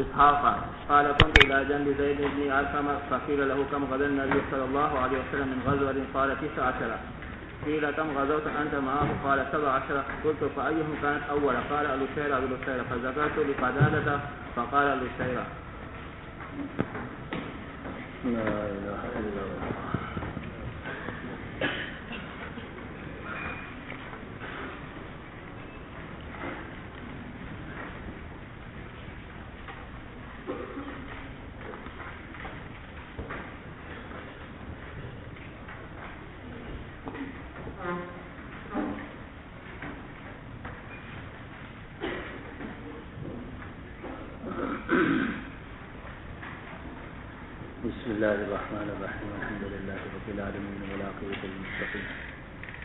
إسحاق قال كنت إلى جنب زيد بن أرقم فقيل له كم غزا النبي صلى الله عليه وسلم من غزوة؟ قال 19. قيل كم غزوت أنت معه؟ قال 17. قلت فأيهم كانت أول؟ قال الأسيرة بالأسيرة. فذكرت لقتادة فقال الأسيرة. لا إله إلا الله. بسم الله الرحمن الرحيم. الحمد لله رب العالمين والعاقبة للمتقين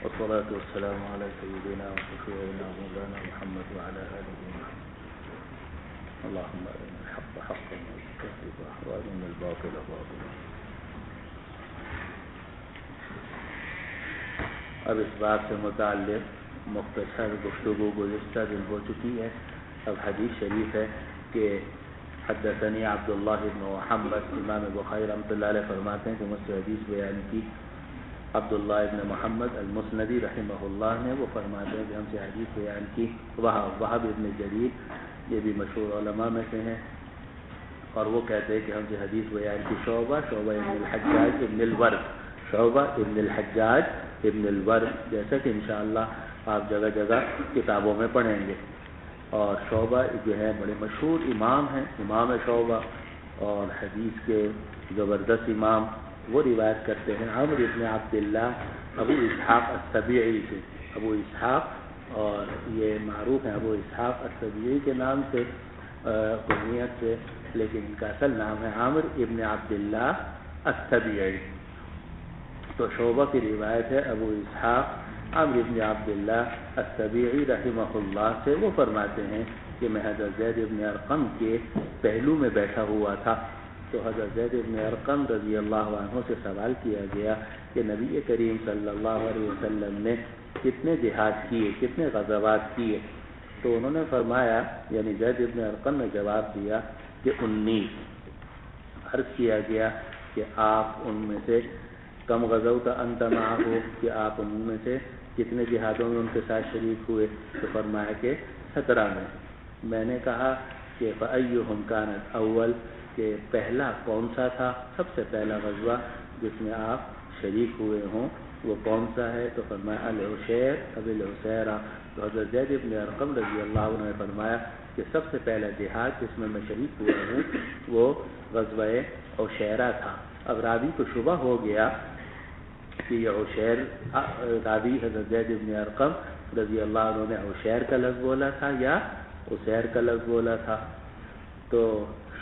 والصلاة والسلام على سيدنا وشفيعنا مولانا محمد وعلى آله وصحبه. اللهم أرنا الحق حقا وارزقنا وأرنا الباطل باطلا. اب اس بات سے متعلق مختصر گفتگو گزشتہ دن ہو چکی ہے. اب حدیث شریف ہے کہ حدثنی عبداللہ بن محمد. امام بخاری رحمۃ اللہ علیہ فرماتے ہیں کہ مجھ سے حدیث بیان کی عبداللہ بن محمد المسندی رحمہ اللہ نے. وہ فرماتے ہیں کہ ہم سے حدیث بیان کی وہب ابن جریر، یہ بھی مشہور علماء میں سے ہیں، اور وہ کہتے ہیں کہ ہم سے حدیث بیان کی شعبہ ابن الحجاج ابن الورد. شعبہ ابن الحجاج ابن الورد، جیسا کہ انشاءاللہ آپ جگہ جگہ کتابوں میں پڑھیں گے. اور شعبہ جو ہے بڑے مشہور امام ہیں، امام شعبہ اور حدیث کے زبردست امام. وہ روایت کرتے ہیں عمرو ابن عبداللہ ابو اسحاق السبیعی سے. ابو اسحاق، اور یہ معروف ہے ابو اسحاق السبیعی کے نام سے کنیت سے، لیکن ان کا اصل نام ہے عمرو ابن عبداللہ السبیعی. تو شعبہ کی روایت ہے ابو اسحاق عمرو ابن عبداللہ السبیعی رحمہ اللہ سے. وہ فرماتے ہیں کہ میں حضرت زید ابن ارقم کے پہلو میں بیٹھا ہوا تھا. تو حضرت زید ابن ارقم رضی اللہ عنہ سے سوال کیا گیا کہ نبی کریم صلی اللہ علیہ وسلم نے کتنے جہاد کیے، کتنے غزوات کیے؟ تو انہوں نے فرمایا، یعنی زید ابن ارقم نے جواب دیا کہ 19. عرض کیا گیا کہ آپ ان میں سے کم غزوت انت معه، کہ آپ ان میں سے کتنے جہادوں میں ان کے ساتھ شریک ہوئے؟ تو فرمایا کہ 17 میں. میں نے کہا کہ فأيهم كانت اول، کہ پہلا کون سا تھا، سب سے پہلا غزوہ جس میں آپ شریک ہوئے ہوں وہ کون سا ہے؟ تو فرمایا العشیر اب العسیرہ. تو حضرت زید ابن ارقم رضی اللہ عنہ نے فرمایا کہ سب سے پہلا جہاد جس میں میں شریک ہوا ہوں وہ غزوہ عشیرہ تھا. اب راوی کو شبہ ہو گیا کہ یہ عشیر، راوی حضرت زید ابن ارقم رضی اللہ عنہ نے عشیر کا لفظ بولا تھا یا عسیر کا لفظ بولا تھا. تو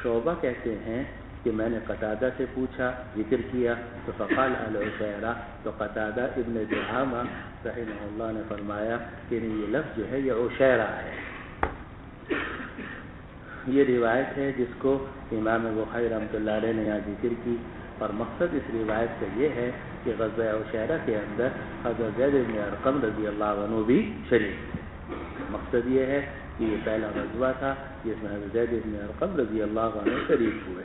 شعبہ کہتے ہیں کہ میں نے قتادہ سے پوچھا، ذکر کیا، تو فقال العشیرہ. تو قتادہ ابن دعامہ رحمہ اللہ نے فرمایا کہ یہ لفظ جو ہے یہ عشیرہ ہے. یہ روایت ہے جس کو امام بخاری رحمۃ اللہ علیہ نے یہاں ذکر کی، اور مقصد اس روایت سے یہ ہے کہ غزوہ عشیرہ کے اندر حضرت زید بن ارقم رضی اللہ عنہ بھی شریک. مقصد یہ ہے کہ یہ پہلا غزوہ تھا جس میں حضرت زید بن ارقم رضی اللہ عنہ شریک ہوئے.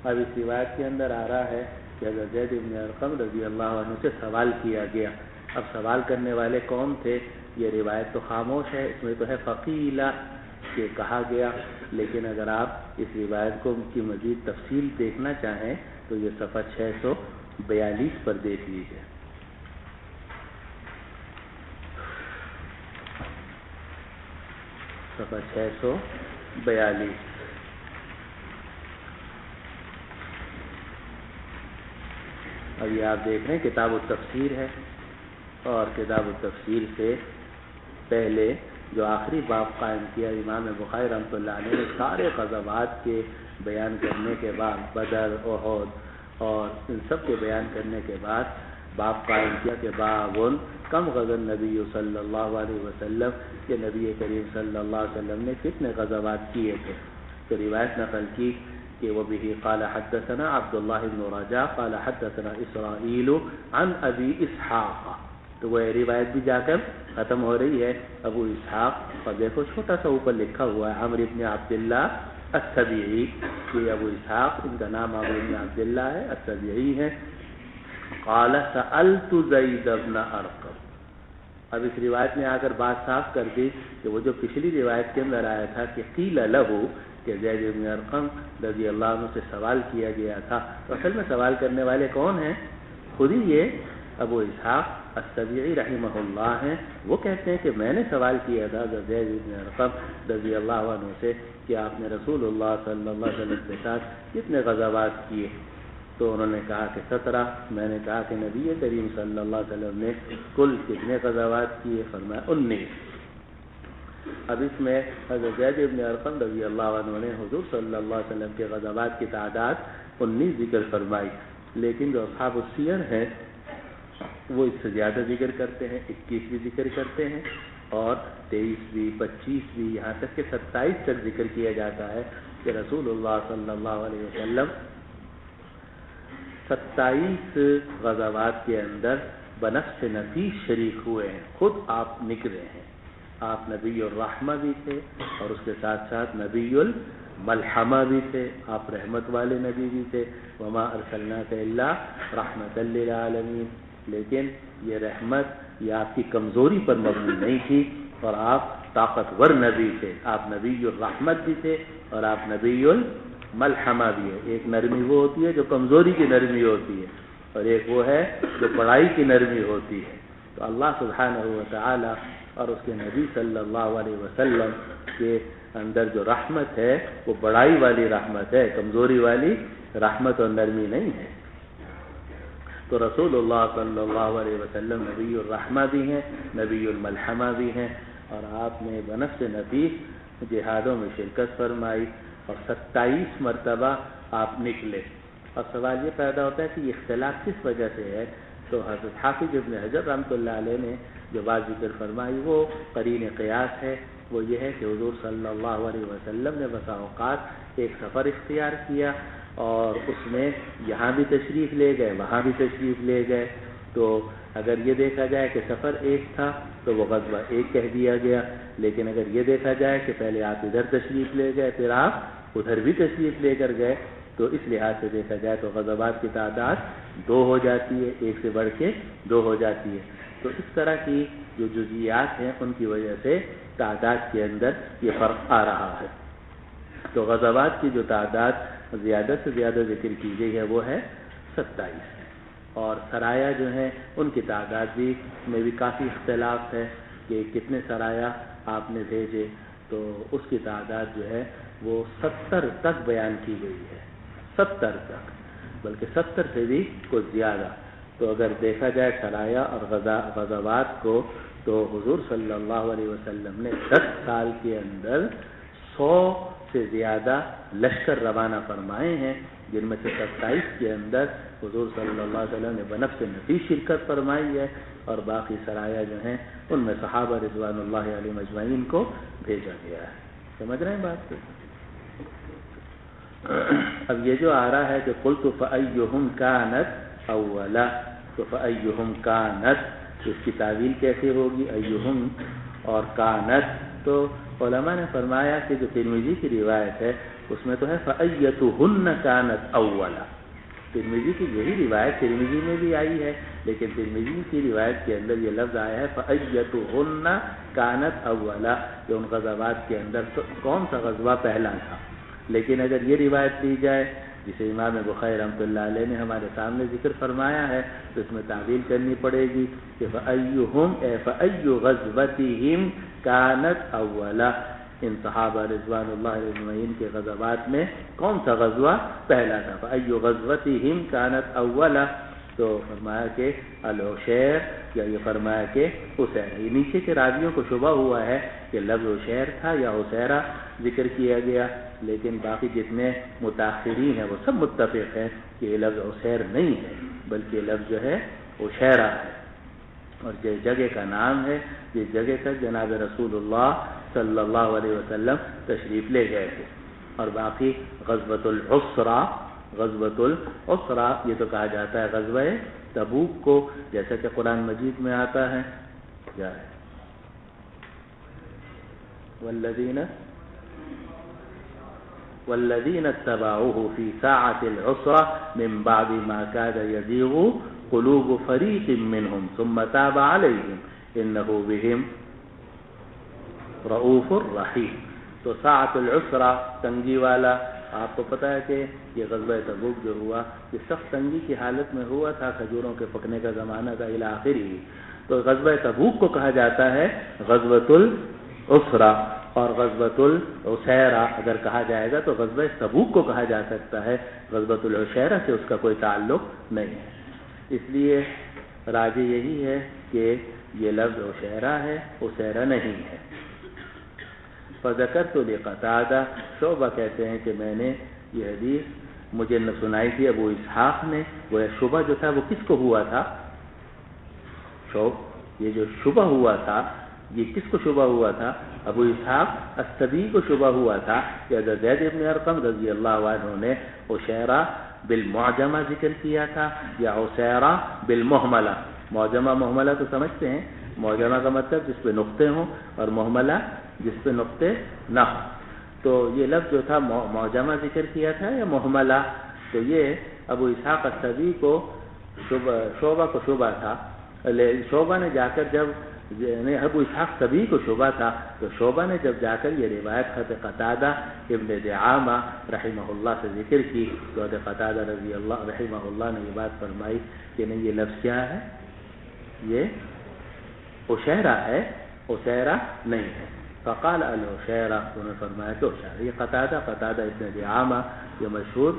اب اس روایت کے اندر آ رہا ہے کہ حضرت زید بن ارقم رضی اللہ عنہ سے سوال کیا گیا. اب سوال کرنے والے کون تھے؟ یہ روایت تو خاموش ہے، اس میں تو ہے فقیلہ کہ کہا گیا، لیکن اگر آپ اس روایت کو کی مزید تفصیل دیکھنا چاہیں تو یہ صفحہ 642 پر دیکھ لیجیے. صفحہ 642. اب یہ آپ دیکھ رہے ہیں کتاب التفسیر ہے، اور کتاب التفسیر سے پہلے جو آخری باب قائم کیا امام بخاری رحمۃ اللہ علیہ نے سارے غزوات کے بیان کرنے کے بعد، بدر، احد اور ان سب کے بیان کرنے کے بعد باب قائم کیا کہ باب کم غزا النبی صلی اللہ علیہ وسلم، کہ نبی کریم صلی اللہ علیہ وسلم نے کتنے غزوات کیے تھے. تو روایت نقل کی کہ وہ بھی قال حدثنا عبداللہ بن رجاء قال حدثنا اسرائیل عن ابی اسحاق. تو وہ روایت بھی جا کر ختم ہو رہی ہے ابو اسحاق، اور دیکھو چھوٹا سا اوپر لکھا ہوا ہے عمرو ابن عبداللہ السبیعی، کہ ابو اسحاق ان کا نام ابو بن عبداللہ ہے، السبیعی ہے. قال سألت زید بن ارقم. اب اس روایت میں آ کر بات صاف کر دی کہ وہ جو پچھلی روایت کے اندر آیا تھا کہ قیل لہ، کہ زید بن ارقم رضی اللہ عنہ سے سوال کیا گیا تھا، تو اصل میں سوال کرنے والے کون ہیں؟ خود ہی یہ ابو اسحاق السبیعی رحمہ اللہ ہیں. وہ کہتے ہیں کہ میں نے سوال کیا تھا زید بن ارقم رضی اللہ عنہ سے کہ آپ نے رسول اللہ صلی اللہ علیہ وسلم کے ساتھ کتنے غزوات کیے؟ تو انہوں نے کہا کہ 17. میں نے کہا کہ نبی کریم صلی اللہ علیہ وسلم نے کل کتنے غزوات کیے؟ فرمایا 19. اب اس میں حضرت زید بن ارقم رضی اللہ عنہ نے حضور صلی اللہ علیہ وسلم کے غزوات کی تعداد 19 ذکر فرمائی، لیکن جو اصحاب السیر ہیں وہ اس سے زیادہ ذکر کرتے ہیں، 21 بھی ذکر کرتے ہیں اور 23 بھی، 25 بھی، یہاں تک کہ 27 تک ذکر کیا جاتا ہے کہ رسول اللہ صلی اللہ علیہ وسلم 27 غزوات کے اندر بنفس نفیس شریک ہوئے ہیں، خود آپ نکلے ہیں. آپ نبی الرحمہ بھی تھے اور اس کے ساتھ ساتھ نبی الملحمہ بھی تھے، آپ رحمت والے نبی بھی تھے. وما ارسلناک الا رحمۃ للعالمین. لیکن یہ رحمت یہ آپ کی کمزوری پر مبنی نہیں تھی اور آپ طاقتور نبی تھے. آپ نبی الرحمت بھی تھے اور آپ نبی الملحمہ بھی ہے. ایک نرمی وہ ہوتی ہے جو کمزوری کی نرمی ہوتی ہے اور ایک وہ ہے جو بڑائی کی نرمی ہوتی ہے. تو اللہ سبحانہ و تعالی اور اس کے نبی صلی اللہ علیہ وسلم کے اندر جو رحمت ہے وہ بڑائی والی رحمت ہے، کمزوری والی رحمت اور نرمی نہیں ہے. تو رسول اللہ صلی اللہ علیہ وسلم نبی الرحمہ بھی ہیں، نبی الملحمہ بھی ہیں اور آپ نے بنفس نفیس جہادوں میں شرکت فرمائی اور 27 مرتبہ آپ نکلے. اور سوال یہ پیدا ہوتا ہے کہ یہ اختلاف کس وجہ سے ہے؟ تو حضرت حافظ ابن حجر رحمۃ اللہ علیہ نے جو بات ذکر فرمائی وہ قرین قیاس ہے. وہ یہ ہے کہ حضور صلی اللہ علیہ وسلم نے بسا اوقات ایک سفر اختیار کیا اور اس میں یہاں بھی تشریف لے گئے، وہاں بھی تشریف لے گئے. تو اگر یہ دیکھا جائے کہ سفر ایک تھا تو وہ غزوہ ایک کہہ دیا گیا، لیکن اگر یہ دیکھا جائے کہ پہلے آپ ادھر تشریف لے گئے پھر آپ ادھر بھی تشریف لے کر گئے تو اس لحاظ سے دیکھا جائے تو غزوات کی تعداد 2 ہو جاتی ہے، ایک سے بڑھ کے 2 ہو جاتی ہے. تو اس طرح کی جو جزئیات ہیں ان کی وجہ سے تعداد کے اندر یہ فرق آ رہا ہے. تو غزوات کی جو تعداد زیادہ سے زیادہ ذکر کی گئی ہے وہ ہے 27 اور سرایا جو ہیں ان کی تعداد بھی میں بھی کافی اختلاف ہے کہ کتنے سرایا آپ نے بھیجے. تو اس کی تعداد جو ہے وہ 70 تک بیان کی گئی ہے، 70 تک، بلکہ 70 سے بھی کچھ زیادہ. تو اگر دیکھا جائے سرایا اور غزوات کو تو حضور صلی اللہ علیہ وسلم نے 10 سال کے اندر 100 سے زیادہ لشکر روانہ فرمائے ہیں، جن میں سے 27 کے اندر حضور صلی اللہ علیہ وسلم نے بنفس نفیس شرکت فرمائی ہے اور باقی سرایا جو ہیں ان میں صحابہ رضوان اللہ علیہم اجمعین کو بھیجا گیا ہے. سمجھ رہے ہیں بات کو؟ اب یہ جو آ رہا ہے کہ قلت فأیہم کانت اولا، تو فأیہم کانت اس کی تعویل کیسے ہوگی؟ ایہم اور کانت. تو علماء نے فرمایا کہ جو ترمذی کی روایت ہے اس میں تو ہے فأیتہن کانت اولا. ترمذی کی یہی روایت ترمذی میں بھی آئی ہے، لیکن ترمذی کی روایت کے اندر یہ لفظ آیا ہے فأیتہن کانت اولا، کہ ان غزوات کے اندر کون سا غزوہ پہلا تھا. لیکن اگر یہ روایت لی جائے جسے امام بخاری رحمۃ اللہ علیہ نے ہمارے سامنے ذکر فرمایا ہے تو اس میں تعویل کرنی پڑے گی کہ فأیہم اے فأی غزوتہم کانت اولا، ان صحابہ رضوان اللہ علیہ اجمعین کے غزوات میں کون سا غزوہ پہلا تھا. فأی غزوتہم کانت اولا، تو فرمایا کہ العشیر یا یہ فرمایا کہ حسین. یہ نیچے کے راویوں کو شبہ ہوا ہے کہ لفظ عشیر تھا یا حسیرہ ذکر کیا گیا، لیکن باقی جتنے متاخرین ہیں وہ سب متفق ہیں کہ یہ لفظ عشیر نہیں ہے بلکہ لفظ جو ہے عشیرہ ہے. اور جس جگہ کا نام ہے جس جگہ تک جناب رسول اللہ صلی اللہ علیہ وسلم تشریف لے گئے تھے. اور باقی غزوۃ العسرہ، غزوۃ العسرہ یہ تو کہا جاتا ہے غزوہ تبوک کو، جیسا کہ قرآن مجید میں آتا ہے کیا ہے والذین والذين اتبعوه في ساعة العسرة من بعد ما كاد يزيغ قلوب فريق منهم ثم تاب عليهم إنه بهم رؤوف رحیم. تو ساعة العسرة تنگی والا، آپ کو پتہ ہے کہ یہ غزوہ تبوک جو ہوا یہ سخت تنگی کی حالت میں ہوا تھا، کھجوروں کے پکنے کا زمانہ تھا الی آخری. تو غزوہ تبوک کو کہا جاتا ہے غزوۃ العسرہ، اور غزوۃ العشیرہ اگر کہا جائے گا تو غزوہ تبوک کو کہا جا سکتا ہے، غزوۃ العشیرہ سے اس کا کوئی تعلق نہیں ہے. اس لیے راجح یہی ہے کہ یہ لفظ عشیرہ ہے، عشیرہ نہیں ہے. فذکرت لقتادہ، شعبہ کہتے ہیں کہ میں نے یہ حدیث مجھے سنائی تھی ابو اسحاق نے. وہ شبہ جو تھا وہ کس کو ہوا تھا؟ یہ جو شبہ ہوا تھا یہ کس کو شبہ ہوا تھا؟ ابو اسحاق السبی کو شبہ ہوا تھا کہ زید بن ارقم رضی اللہ عنہ نے عشیرہ بالمعجمہ ذکر کیا تھا یا عشیرہ بالمہملہ. معجمہ مہملہ تو سمجھتے ہیں، معجمہ کا مطلب جس پہ نقطے ہوں اور مہملہ جس پہ نقطے نہ ہوں. تو یہ لفظ جو تھا معجمہ ذکر کیا تھا یا مہملہ، تو یہ ابو اسحاق السبی کو شعبہ کو شبہ تھا. شعبہ نے جا کر جب ابو اسحاق سبی کو شعبہ تھا تو شعبہ نے جب جا کر یہ روایت حضرت قتادہ ابن دعامہ رحمہ اللہ سے ذکر کی تو حضرت قتادہ رضی اللہ رحمہ اللہ نے یہ بات فرمائی کہ نہیں، یہ لفظ کیا ہے؟ یہ عشیرہ ہے، عشیرہ نہیں ہے. فقال العشیرہ، انہوں نے فرمایا کہ عشیرہ. یہ قتادہ ابن دعامہ یہ مشہور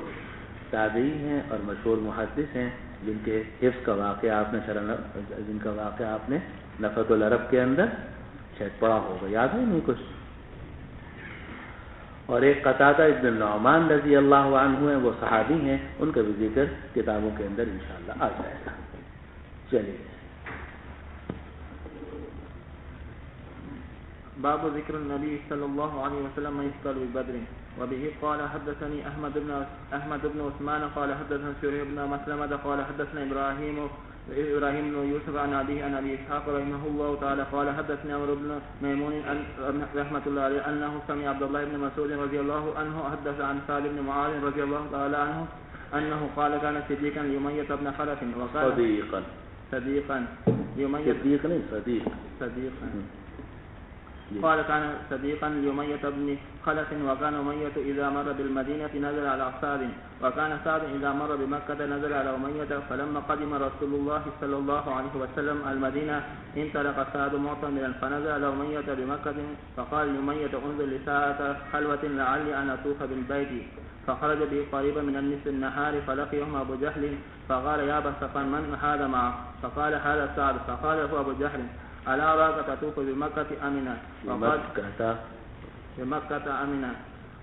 تابعی ہیں اور مشہور محدث ہیں جن کے حفظ کا واقعہ آپ نے نفت العرب کے اندر شاید پڑھا ہوگا، یاد ہے نہیں کچھ. اور ایک قتادہ ابن النعمان رضی اللہ عنہ ہیں، وہ صحابی ہیں، ان کا بھی ذکر کتابوں کے اندر انشاءاللہ آ جائے گا. چلیے. باب ذکر النبی صلی اللہ علیہ وسلم من يفطر ببدر. وبه قال حدثني احمد بن عثمان قال حدثنا شريح بن مسلمة قال حدثنا ابراهيم بن يوسف عن ابي اسحاق رحمه الله تعالى قال حدثني عمرو بن ميمون رحمة الله عليه انه سمع عبد الله بن مسعود رضي الله عنه حدث عن سعد بن معاذ رضي الله تعالى عنه انه قال كان صديقا لأمية بن خلف وقال صديقا قال كان صديقا لأمية بن خلف وكان أمية إذا مر بالمدينة نزل على أعصاب وكان سعد إذا مر بمكة نزل على أمية. فلما قدم رسول الله صلى الله عليه وسلم المدينة انطلق سعد معتمرا فنزل على أمية بمكة فقال لأمية انزل لساعة خلوة لعلي أن أطوف بالبيت. فخرج به قريبا من النصف النهار فلقيهم أبو جهل فقال يا أبا صفوان من هذا معه؟ فقال هذا سعد. فقال له أبو جهل ألا أراك تطوف بمكة أمنا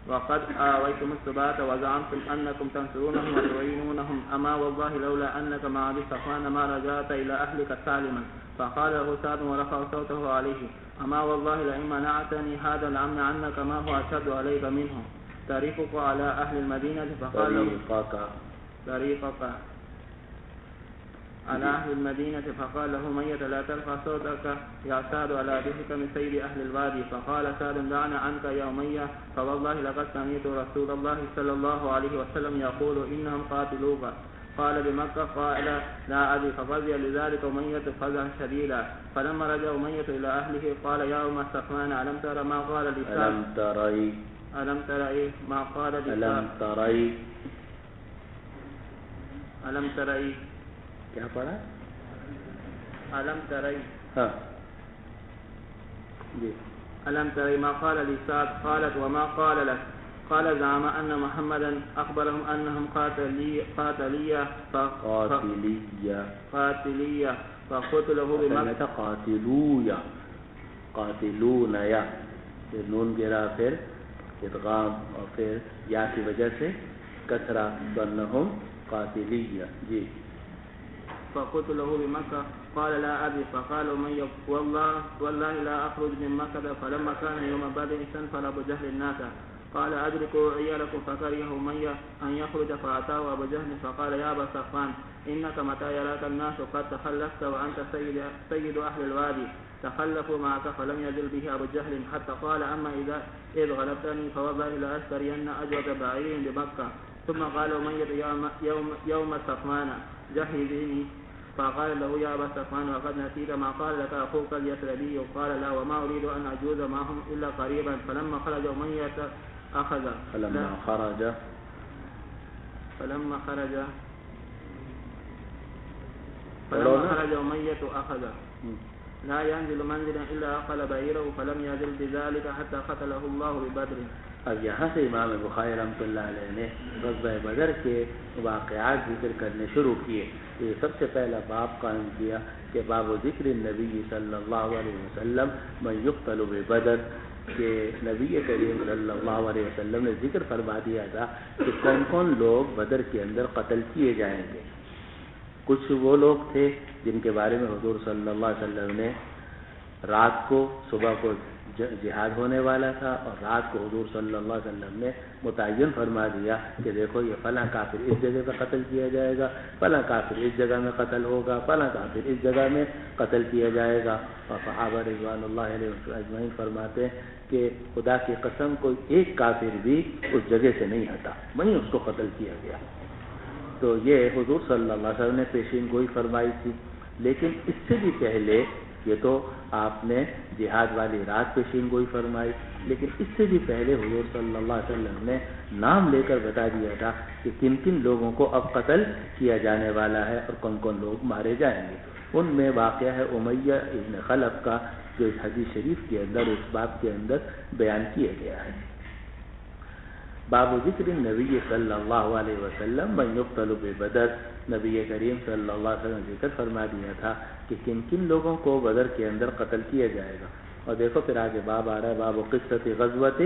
وقد آويتم السبات وزعمتم أنكم تنصرونهم وتعينونهم أما والله لولا أنك مع أبي صفوان ما رجعت إلى أهلك سالما. فقال له سعد ورفع صوته عليه أما والله لئن منعتني هذا الأمن عنك ما هو أشد عليك منه طريقك على أهل المدينة. فقال له طريقك على أهل المدينة. فقال له أمية لا ترفع صوتك يا سعد على ضحك من سيد أهل الوادي. فقال سعد دعنا عنك يا أمية فوالله لقد سمعت رسول الله صلى الله عليه وسلم يقول إنهم قاتلوك. قال بمكة قال لا أدري. ففزع لذلك أمية فزعا شديدا. فلما رجع أمية إلى أهله قال يا أم صفوان ألم تر ما قال لسعد؟ ألم ترى ما قال لسعد؟ ألم ترى کیا پڑھا؟ ألم ترى جی ألم ترى ما قال لسعد؟ قالت وما قال لك؟ قال زعم أن محمدا أخبرهم أنهم قاتلية فقتلوه بمكة. قاتلون یا نون گرا پھر ادغام اور پھر یا کی وجہ سے کسرہ بنہم قاتلیہ. جی فقتله بمكة. قال لا أبي. فقال أمية والله لا أخرج من مكة. فلما كان يوم بدر استنفر أبو جهل الناس قال أدركوا عيالكم. فكره أمية أن يخرج فأتاه أبو جهل فقال يا أبا صفوان إنك متى يراك الناس قد تخلفت وأنت سيد أهل الوادي تخلفوا معك فلم يزل به أبو جهل حتى قال أما إذ غلبتني فوضع إلى أشترين أجود بعير بمكة. ثم قال أمية يوم صفوان جهزني، فقال له يا أبا صفوان وقد نسيت ما قال لك أخوك اليثربي؟ قال لا، وما أريد أن أجوز معهم إلا قريبا. فلما خرج أمية أخذ أمية أخذ لا ينزل منزلا إلا أقل بعيره فلم يزل بذلك حتى قتله الله ببدر. اب یہاں سے امام بخاری رحمۃ اللہ علیہ نے غزوہ بدر کے واقعات ذکر کرنے شروع کیے. یہ سب سے پہلا باب قائم کیا کہ باب ذکر النبی صلی اللہ علیہ وسلم من یقتل ببدر، کہ نبی کریم صلی اللہ علیہ وسلم نے ذکر فرما دیا تھا کہ کون کون لوگ بدر کے اندر قتل کیے جائیں گے. کچھ وہ لوگ تھے جن کے بارے میں حضور صلی اللہ علیہ وسلم نے رات کو، صبح کو جہاد ہونے والا تھا اور رات کو حضور صلی اللہ علیہ وسلم نے متعین فرما دیا کہ دیکھو یہ فلاں کافر اس جگہ پہ قتل کیا جائے گا، فلاں کافر اس جگہ میں قتل ہوگا، فلاں کافر اس جگہ میں قتل کیا جائے گا. اور صحابہ رضوان اللہ علیہ اجمعین فرماتے ہیں کہ خدا کی قسم کوئی ایک کافر بھی اس جگہ سے نہیں ہٹا، وہیں اس کو قتل کیا گیا. تو یہ حضور صلی اللہ علیہ وسلم نے پیشین گوئی فرمائی تھی. لیکن اس سے بھی پہلے یہ تو آپ نے جہاد والی رات پیشین گوئی فرمائی، لیکن اس سے بھی پہلے حضور صلی اللہ علیہ وسلم نے نام لے کر بتا دیا تھا کہ کن کن لوگوں کو اب قتل کیا جانے والا ہے اور کون کون لوگ مارے جائیں گے. ان میں واقعہ ہے امیہ ابن خلف کا، جو اس حدیث شریف کے اندر اس باب کے اندر بیان کیا گیا ہے. باب ذکر النبی صلی اللہ علیہ وسلم من یقتل ببدر، نبی کریم صلی اللہ علیہ وسلم نے ذکر فرما دیا تھا کہ کن کن لوگوں کو بدر کے اندر قتل کیا جائے گا. اور دیکھو پھر آگے باب آ رہا ہے باب قصۃ غزوۃ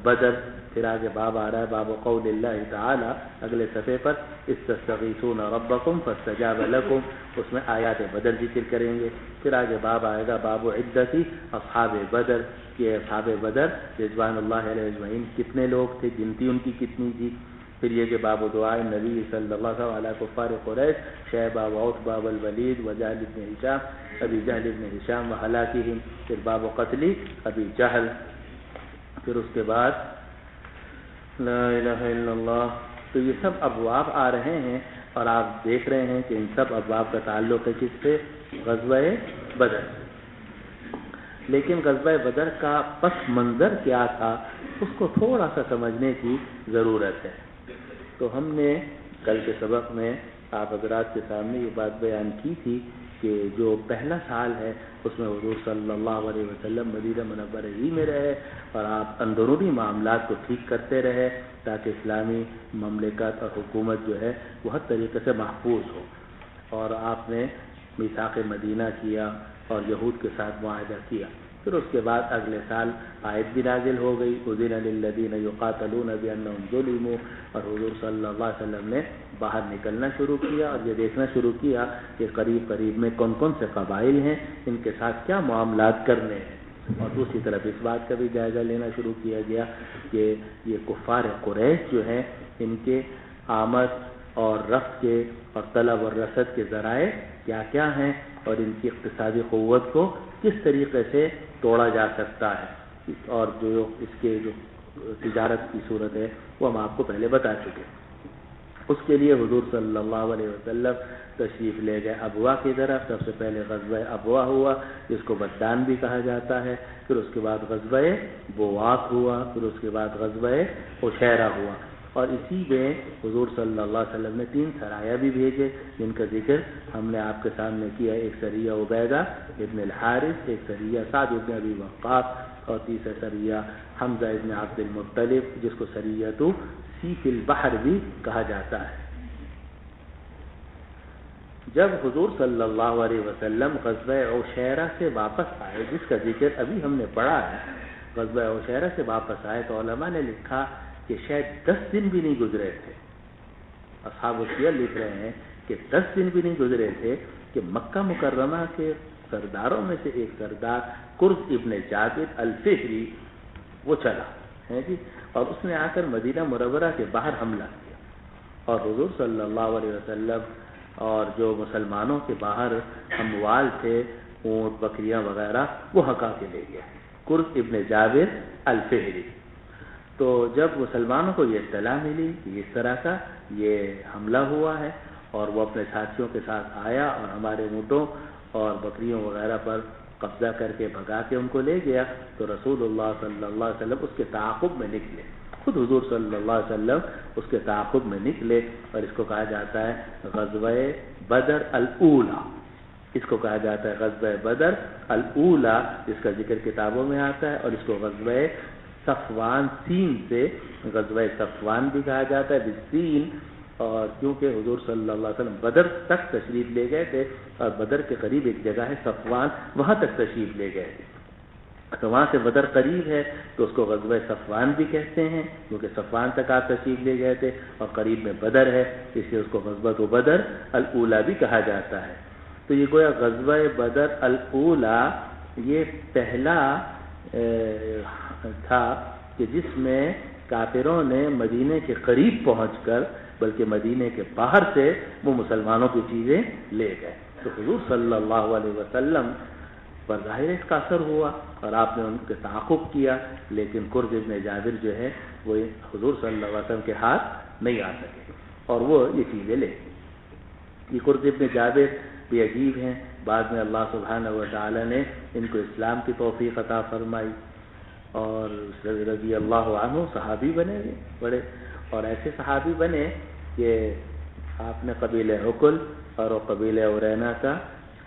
بدر، پھر آگے باب آ رہا ہے باب قول اللہ تعالی اگلے صفحے پر استستغیثون ربکم فاستجاب لکم، اس میں آیات بدر ذکر کریں گے. پھر آگے باب آئے گا باب عدت اصحاب بدر، کہ اصحاب بدر رضوان اللہ علیہ اجمعین کتنے لوگ تھے، گنتی ان کی کتنی تھی. پھر یہ کہ باب دعائے نبی صلی اللہ علیہ وسلم علی کفار قریش شیبہ و عتبہ والولید و جہل بن ہشام ابی جہل بن ہشام و ہلاکہم. پھر باب قتل ابی جہل. پھر اس کے بعد لا الہ الا اللہ. تو یہ سب ابواب آ رہے ہیں اور آپ دیکھ رہے ہیں کہ ان سب ابواب کا تعلق ہے کس سے؟ غزوہ بدر. لیکن غزوہ بدر کا پس منظر کیا تھا اس کو تھوڑا سا سمجھنے کی ضرورت ہے. تو ہم نے کل کے سبق میں آپ حضرات کے سامنے یہ بات بیان کی تھی کہ جو پہلا سال ہے اس میں حضور صلی اللہ علیہ وسلم مدینہ منورہ ہی میں رہے اور آپ اندرونی معاملات کو ٹھیک کرتے رہے تاکہ اسلامی مملکت اور حکومت جو ہے وہ ہر طریقے سے محفوظ ہو. اور آپ نے میثاق مدینہ کیا اور یہود کے ساتھ معاہدہ کیا. پھر اس کے بعد اگلے سال آیت بھی نازل ہو گئی اذن للذین یقاتلون بانہم ظلموا، اور حضور صلی اللہ علیہ وسلم نے باہر نکلنا شروع کیا اور یہ دیکھنا شروع کیا کہ قریب قریب میں کون کون سے قبائل ہیں، ان کے ساتھ کیا معاملات کرنے ہیں. اور دوسری طرف اس بات کا بھی جائزہ لینا شروع کیا گیا کہ یہ کفار قریش جو ہیں ان کے آمد اور رفت کے اور طلب اور رسد کے ذرائع کیا کیا ہیں اور ان کی اقتصادی قوت کو کس طریقے سے توڑا جا سکتا ہے، اور جو اس کے جو تجارت کی صورت ہے وہ ہم آپ کو پہلے بتا چکے. اس کے لیے حضور صلی اللہ علیہ وسلم تشریف لے گئے ابوا کی طرف. سب سے پہلے غزوہ ابوا ہوا جس کو بدان بھی کہا جاتا ہے، پھر اس کے بعد غزوہ بواق ہوا، پھر اس کے بعد غزوہ عشیرہ ہوا. اور اسی میں حضور صلی اللہ علیہ وسلم نے 3 سرایہ بھی بھیجے جن کا ذکر ہم نے آپ کے سامنے کیا. ایک سریہ عبیدہ ابن الحارث، ایک سریہ سعد ابن ابی وقاص اور تیسرا سریہ حمزہ ابن عبد المطلب جس کو سریۃ سیف البحر بھی کہا جاتا ہے. جب حضور صلی اللہ علیہ وسلم غزوہ عشیرہ سے واپس آئے جس کا ذکر ابھی ہم نے پڑھا ہے، غزوہ عشیرہ سے واپس آئے تو علماء نے لکھا کہ شاید 10 دن بھی نہیں گزرے تھے. اصحاب السیر لکھ رہے ہیں کہ 10 دن بھی نہیں گزرے تھے کہ مکہ مکرمہ کے سرداروں میں سے ایک سردار قرظ ابن جابر الفہری وہ چلا ہے جی، اور اس نے آ کر مدینہ منورہ کے باہر حملہ کیا. اور حضور صلی اللہ علیہ وسلم اور جو مسلمانوں کے باہر اموال تھے اونٹ بکریاں وغیرہ وہ ہکا کے لے گیا، قرظ ابن جابر الفہری۔ تو جب مسلمانوں کو یہ اطلاع ملی کہ اس طرح کا یہ حملہ ہوا ہے اور وہ اپنے ساتھیوں کے ساتھ آیا اور ہمارے اونٹوں اور بکریوں وغیرہ پر قبضہ کر کے بھگا کے ان کو لے گیا، تو رسول اللہ صلی اللہ علیہ وسلم اس کے تعاقب میں نکلے، خود حضور صلی اللہ علیہ وسلم اس کے تعاقب میں نکلے، اور اس کو کہا جاتا ہے غزوہ بدر الاولی، اس کو کہا جاتا ہے غزوہ بدر الاولی، جس کا ذکر کتابوں میں آتا ہے، اور اس کو غزوہ صفوان سین سے غزوہ صفوان بھی کہا جاتا ہے بالسین، اور کیونکہ حضور صلی اللہ علیہ وسلم بدر تک تشریف لے گئے تھے، اور بدر کے قریب ایک جگہ ہے صفوان، وہاں تک تشریف لے گئے تھے، تو وہاں سے بدر قریب ہے تو اس کو غزوہ صفوان بھی کہتے ہیں، کیونکہ صفوان تک آپ تشریف لے گئے تھے اور قریب میں بدر ہے، اس لیے اس کو غزوہ بدر الاولی بھی کہا جاتا ہے۔ تو یہ گویا غزوہ بدر الاولی یہ پہلا تھا کہ جس میں کافروں نے مدینے کے قریب پہنچ کر بلکہ مدینے کے باہر سے وہ مسلمانوں کی چیزیں لے گئے، تو حضور صلی اللہ علیہ وسلم پر ظاہر اس کا اثر ہوا اور آپ نے ان کے تعاقب کیا، لیکن قرظ ابن جابر جو ہے وہ حضور صلی اللہ علیہ وسلم کے ہاتھ نہیں آ سکے اور وہ یہ چیزیں لے گئے۔ یہ قرظ ابن جابر بھی عجیب ہیں، بعد میں اللہ سبحانہ و تعالی نے ان کو اسلام کی توفیق عطا فرمائی اور رضی اللہ عنہ صحابی بنے بڑے، اور ایسے صحابی بنے کہ آپ نے قبیلہ عقل اور قبیلہ عرینا کا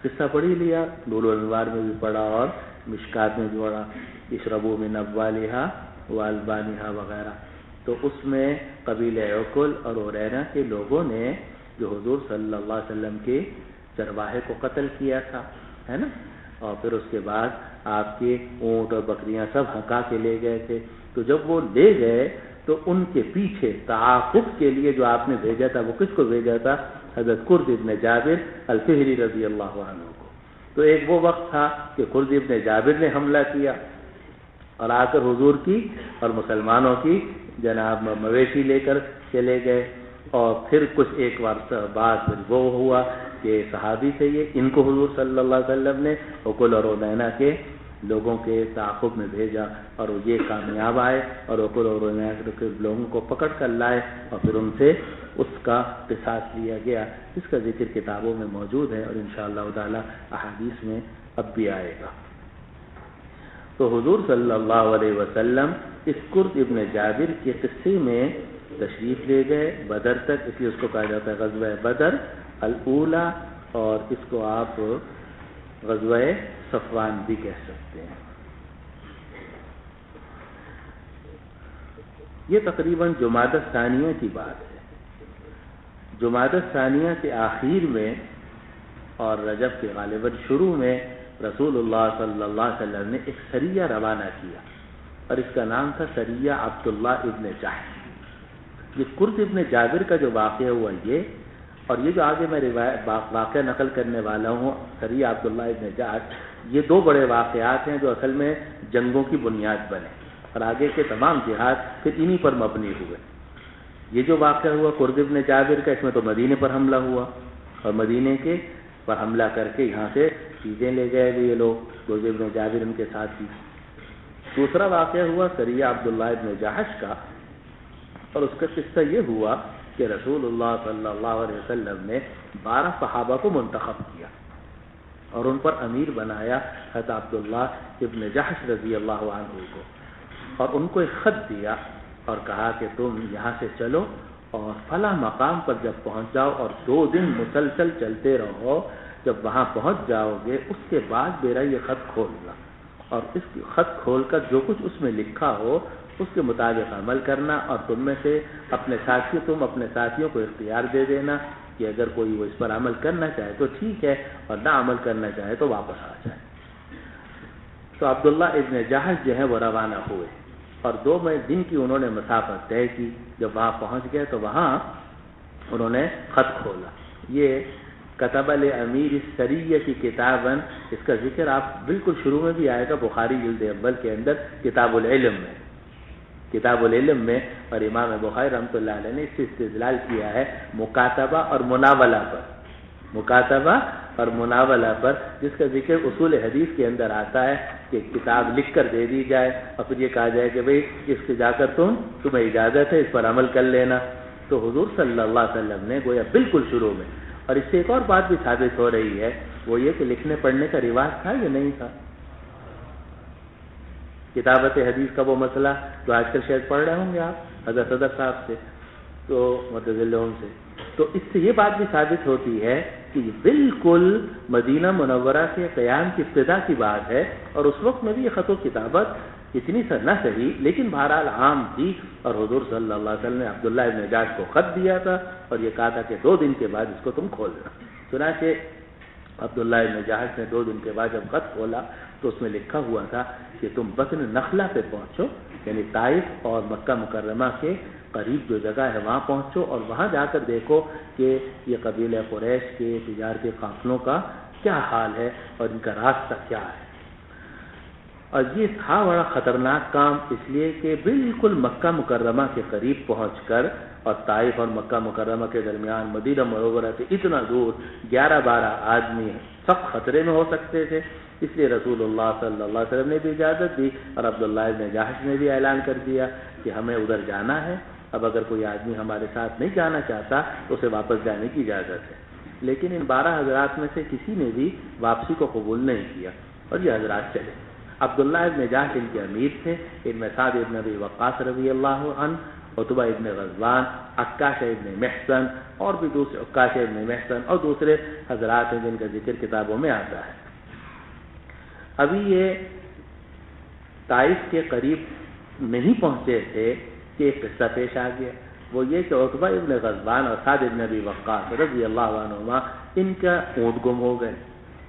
قصہ پڑھی لیا، نور الانوار میں بھی پڑھا اور مشکات میں بھی پڑھا، اشربوا من ابوالہا والبانہا وغیرہ، تو اس میں قبیلہ عقل اور عرینا کے لوگوں نے جو حضور صلی اللہ علیہ وسلم کے چرواہے کو قتل کیا تھا، ہے نا، اور پھر اس کے بعد آپ کے اونٹ اور بکریاں سب ہکا کے لے گئے تھے، تو جب وہ لے گئے تو ان کے پیچھے تعاقب کے لیے جو آپ نے بھیجا تھا وہ کس کو بھیجا تھا؟ حضرت قرظ ابن جابر الفہری رضی اللہ عنہ کو۔ تو ایک وہ وقت تھا کہ قرظ ابن جابر نے حملہ کیا اور آ کر حضور کی اور مسلمانوں کی جناب مویشی لے کر چلے گئے، اور پھر کچھ ایک وقت بعد وہ ہوا کہ صحابی سے یہ ان کو حضور صلی اللہ علیہ وسلم نے عقل اور عرینا کے لوگوں کے تعاقب میں بھیجا، اور وہ یہ کامیاب آئے اور عقل اور عرینا کے لوگوں کو پکڑ کر لائے، اور پھر ان سے اس کا قصاص لیا گیا، اس کا ذکر کتابوں میں موجود ہے اور انشاءاللہ تعالی احادیث میں اب بھی آئے گا۔ تو حضور صلی اللہ علیہ وسلم اس قرظ ابن جابر کے قصے میں تشریف لے گئے بدر تک، اس لیے اس کو کہا جاتا ہے غزوہ بدر الاولی، اور اس کو آپ غزوہ صفوان بھی کہہ سکتے ہیں۔ یہ تقریباً جمادی الثانیہ کی بات ہے۔ جمادی الثانیہ کے آخر میں اور رجب کے غالباً شروع میں رسول اللہ صلی اللہ علیہ وسلم نے ایک سریہ روانہ کیا، اور اس کا نام تھا سریہ عبداللہ ابن جحش۔ یہ قرظ ابن جابر کا جو واقعہ ہوا یہ، اور یہ جو آگے میں واقعہ نقل کرنے والا ہوں سریہ عبداللہ ابن جحش، یہ دو بڑے واقعات ہیں جو اصل میں جنگوں کی بنیاد بنے، اور آگے کے تمام جہاد پھر انہی پر مبنی ہوئے۔ یہ جو واقعہ ہوا قرظ ابن جابر کا، اس میں تو مدینے پر حملہ ہوا، اور مدینے کے پر حملہ کر کے یہاں سے چیزیں لے گئے یہ لوگ، قرظ ابن جابر ان کے ساتھ تھی۔ دوسرا واقعہ ہوا سریہ عبداللہ ابن جحش کا، اور اس کا قصہ یہ ہوا کہ رسول اللہ صلی اللہ علیہ وسلم نے 12 صحابہ کو منتخب کیا اور ان پر امیر بنایا حضرت عبداللہ ابن جحش رضی اللہ عنہ کو، اور ان کو ایک خط دیا اور کہا کہ تم یہاں سے چلو اور فلاں مقام پر جب پہنچ جاؤ اور 2 دن مسلسل چلتے رہو، جب وہاں پہنچ جاؤ گے اس کے بعد میرا یہ خط کھولنا، اور اس خط کھول کر جو کچھ اس میں لکھا ہو اس کے مطابق عمل کرنا، اور تم میں سے اپنے ساتھیوں کو اختیار دے دینا کہ اگر کوئی وہ اس پر عمل کرنا چاہے تو ٹھیک ہے، اور نہ عمل کرنا چاہے تو واپس آ جائے۔ تو عبداللہ ابن جحش جو ہے وہ روانہ ہوئے، اور 2 دن کی انہوں نے مسافت طے کی۔ جب وہاں پہنچ گئے تو وہاں انہوں نے خط کھولا، یہ کتب الامیر السریہ کی کتاباً، اس کا ذکر آپ بالکل شروع میں بھی آئے گا بخاری جلد اول کے اندر کتاب العلم میں، اور امام بخاری رحمۃ اللہ علیہ نے اس سے استدلال کیا ہے مکاتبہ اور مناولہ پر، مکاتبہ اور مناولہ پر، جس کا ذکر اصول حدیث کے اندر آتا ہے کہ کتاب لکھ کر دے دی جائے اور پھر یہ کہا جائے کہ بھئی اس سے جا کر تمہیں اجازت ہے اس پر عمل کر لینا. تو حضور صلی اللہ علیہ وسلم نے گویا بالکل شروع میں، اور اس سے ایک اور بات بھی ثابت ہو رہی ہے، وہ یہ کہ لکھنے پڑھنے کا رواج تھا یا نہیں تھا. کتابت حدیث کا وہ مسئلہ جو آج کل شاید پڑھ رہے ہوں گے آپ حضرت صدر صاحب سے، تو متضلعون سے، تو اس سے یہ بات بھی ثابت ہوتی ہے کہ یہ بالکل مدینہ منورہ کے قیام کی ابتدا کی بات ہے، اور اس وقت میں بھی یہ خط و کتابت اتنی سر نہ صحیح لیکن بہرحال عام تھی. اور حضور صلی اللہ علیہ وسلم نے عبداللہ ابن جاش کو خط دیا تھا اور یہ کہا تھا کہ 2 دن کے بعد اس کو تم کھولنا. چنانچہ عبداللہ ابن جاش نے 2 دن کے بعد جب خط کھولا تو اس میں لکھا ہوا تھا کہ تم بطن نخلہ پہ پہنچو، یعنی طائف اور مکہ مکرمہ کے قریب جو جگہ ہے وہاں پہنچو، اور وہاں جا کر دیکھو کہ یہ قبیلہ قریش کے تجارتی قافلوں کا کیا حال ہے اور ان کا راستہ کیا ہے. اور یہ تھا بڑا خطرناک کام، اس لیے کہ بالکل مکہ مکرمہ کے قریب پہنچ کر، اور طائف اور مکہ مکرمہ کے درمیان مدینہ منورہ سے اتنا دور 11-12 آدمی سخت خطرے میں ہو سکتے تھے. اس لیے رسول اللہ صلی اللہ علیہ وسلم نے بھی اجازت دی اور عبداللہ ابن جاحش نے بھی اعلان کر دیا کہ ہمیں ادھر جانا ہے. اب اگر کوئی آدمی ہمارے ساتھ نہیں جانا چاہتا تو اسے واپس جانے کی اجازت ہے. لیکن ان 12 حضرات میں سے کسی نے بھی واپسی کو قبول نہیں کیا اور یہ حضرات چلے. عبداللہ ابن جاحش ان کے امیر تھے. ان میں سعد ابن ابی وقاص رضی اللہ عنہ، عتبہ ابن غزوان، عکاشہ ابن محصن اور بھی دوسرے، عکاشہ ابن محصن اور دوسرے حضرات ہیں جن کا ذکر کتابوں میں آتا ہے. ابھی یہ طائف کے قریب نہیں پہنچے تھے کہ ایک قصہ پیش آ گیا. وہ یہ کہ عتبہ ابن غزوان اور سعد ابن ابی وقاص رضی اللہ عنہما ان کا اونٹ گم ہو گئے.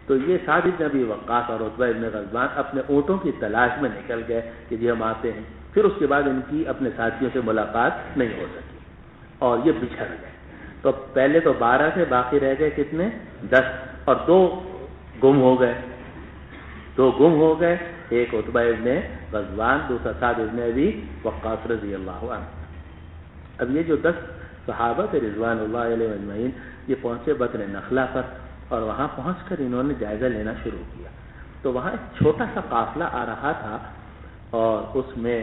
تو یہ سعد ابن ابی وقاص اور عتبہ ابن غزوان اپنے اونٹوں کی تلاش میں نکل گئے کہ جی ہم آتے ہیں. پھر اس کے بعد ان کی اپنے ساتھیوں سے ملاقات نہیں ہو سکی اور یہ بچھڑ گئے. تو پہلے تو 12 سے باقی رہ گئے کتنے؟ 10، اور 2 گم ہو گئے. 2 گم ہو گئے، ایک عتبہ ابن غزوان، دوسرا سعد ابن ابی وقاص رضی اللہ عنہ. اب یہ جو 10 صحابہ تھے رضوان اللہ علیہ اجمعین، یہ پہنچے بطن نخلہ پر، اور وہاں پہنچ کر انہوں نے جائزہ لینا شروع کیا. تو وہاں ایک چھوٹا سا قافلہ آ رہا تھا اور اس میں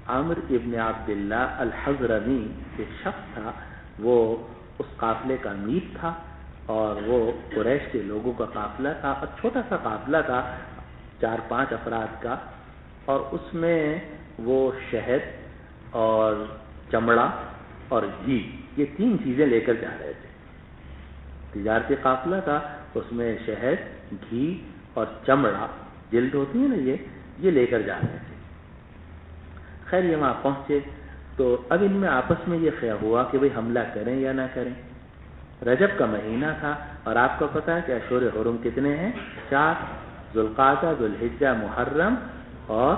عامر ابن عبداللہ الحضرمی ایک شخص تھا، وہ اس قافلے کا امیر تھا اور وہ قریش کے لوگوں کا قافلہ تھا، اور چھوٹا سا قافلہ تھا 4-5 افراد کا، اور اس میں وہ شہد اور چمڑا اور گھی، یہ 3 چیزیں لے کر جا رہے تھے. تجارتی قافلہ تھا، اس میں شہد، گھی اور چمڑا، جلد ہوتی ہے نا، یہ لے کر جا رہے تھے. خیر یہ وہاں پہنچے تو اب ان میں آپس میں یہ خیال ہوا کہ بھئی حملہ کریں یا نہ کریں. رجب کا مہینہ تھا اور آپ کو پتا ہے کہ اشہر حرم کتنے ہیں؟ 4، ذوالقعدہ، ذوالحجہ، محرم، اور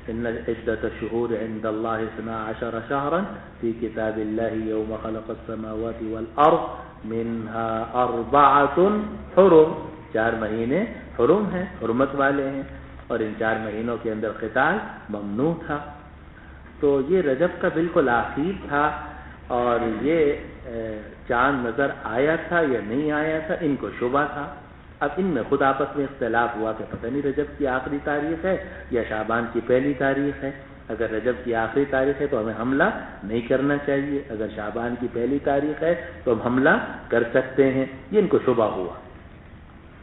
ان عدۃ الشہور عند اللہ 12 شہرا فی کتاب اللہ یوم خلق السماوات والارض منها 4 حرم. 4 مہینے حرم ہیں، حرمت والے ہیں، اور ان 4 مہینوں کے اندر قتال ممنوع تھا. تو یہ رجب کا بالکل آخر تھا اور یہ چاند نظر آیا تھا یا نہیں آیا تھا، ان کو شبہ تھا. اب ان میں خود آپس میں اختلاف ہوا کہ پتہ نہیں رجب کی آخری تاریخ ہے یا شعبان کی پہلی تاریخ ہے. اگر رجب کی آخری تاریخ ہے تو ہمیں حملہ نہیں کرنا چاہیے، اگر شعبان کی پہلی تاریخ ہے تو ہم حملہ کر سکتے ہیں. یہ ان کو شبہ ہوا،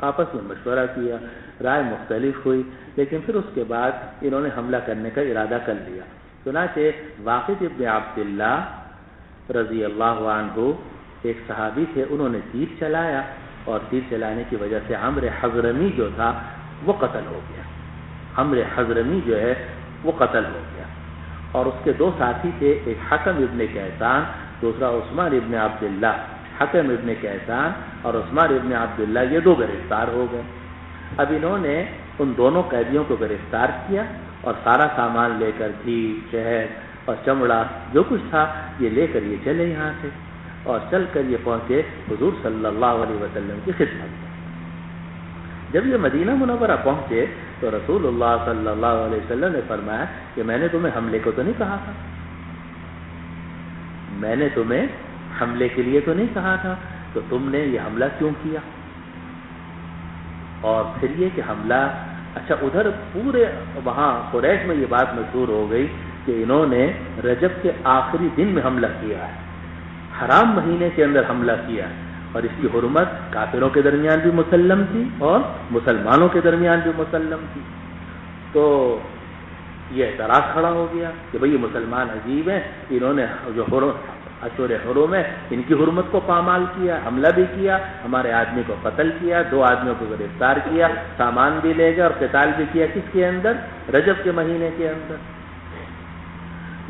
آپس میں مشورہ کیا، رائے مختلف ہوئی، لیکن پھر اس کے بعد انہوں نے حملہ کرنے کا ارادہ کر لیا. چنانچہ واقد ابن عبداللہ رضی اللہ عنہ ایک صحابی تھے، انہوں نے تیر چلایا اور تیر چلانے کی وجہ سے عمر حضرمی جو تھا وہ قتل ہو گیا. عمر حضرمی جو ہے وہ قتل ہو گیا، اور اس کے 2 ساتھی تھے، ایک حکم ابن کیسان، دوسرا عثمان ابن عبداللہ. حکم ابن کیسان اور عثمان ابن عبداللہ یہ 2 گرفتار ہو گئے. اب انہوں نے ان دونوں قیدیوں کو گرفتار کیا اور سارا سامان لے کر گھی، شہد اور چمڑا جو کچھ تھا یہ لے کر یہ چلے یہاں سے، اور چل کر یہ پہنچے حضور صلی اللہ علیہ وسلم کی خدمت میں. جب یہ مدینہ منورہ پہنچے تو رسول اللہ صلی اللہ علیہ وسلم نے فرمایا کہ میں نے تمہیں حملے کو تو نہیں کہا تھا، میں نے تمہیں حملے کے لیے تو نہیں کہا تھا، تو تم نے یہ حملہ کیوں کیا؟ اور پھر یہ کہ حملہ، اچھا ادھر پورے وہاں قریش میں یہ بات مشہور ہو گئی کہ انہوں نے رجب کے آخری دن میں حملہ کیا ہے، حرام مہینے کے اندر حملہ کیا ہے، اور اس کی حرمت کافروں کے درمیان بھی مسلم تھی اور مسلمانوں کے درمیان بھی مسلم تھی۔ تو یہ اعتراض کھڑا ہو گیا کہ بھئی یہ مسلمان عجیب ہیں، انہوں نے جو اشہر حرم ہے ان کی حرمت کو پامال کیا، حملہ بھی کیا، ہمارے آدمی کو قتل کیا، 2 آدمیوں کو گرفتار کیا، سامان بھی لے گئے اور قتال بھی کیا، کس کے اندر؟ رجب کے مہینے کے اندر۔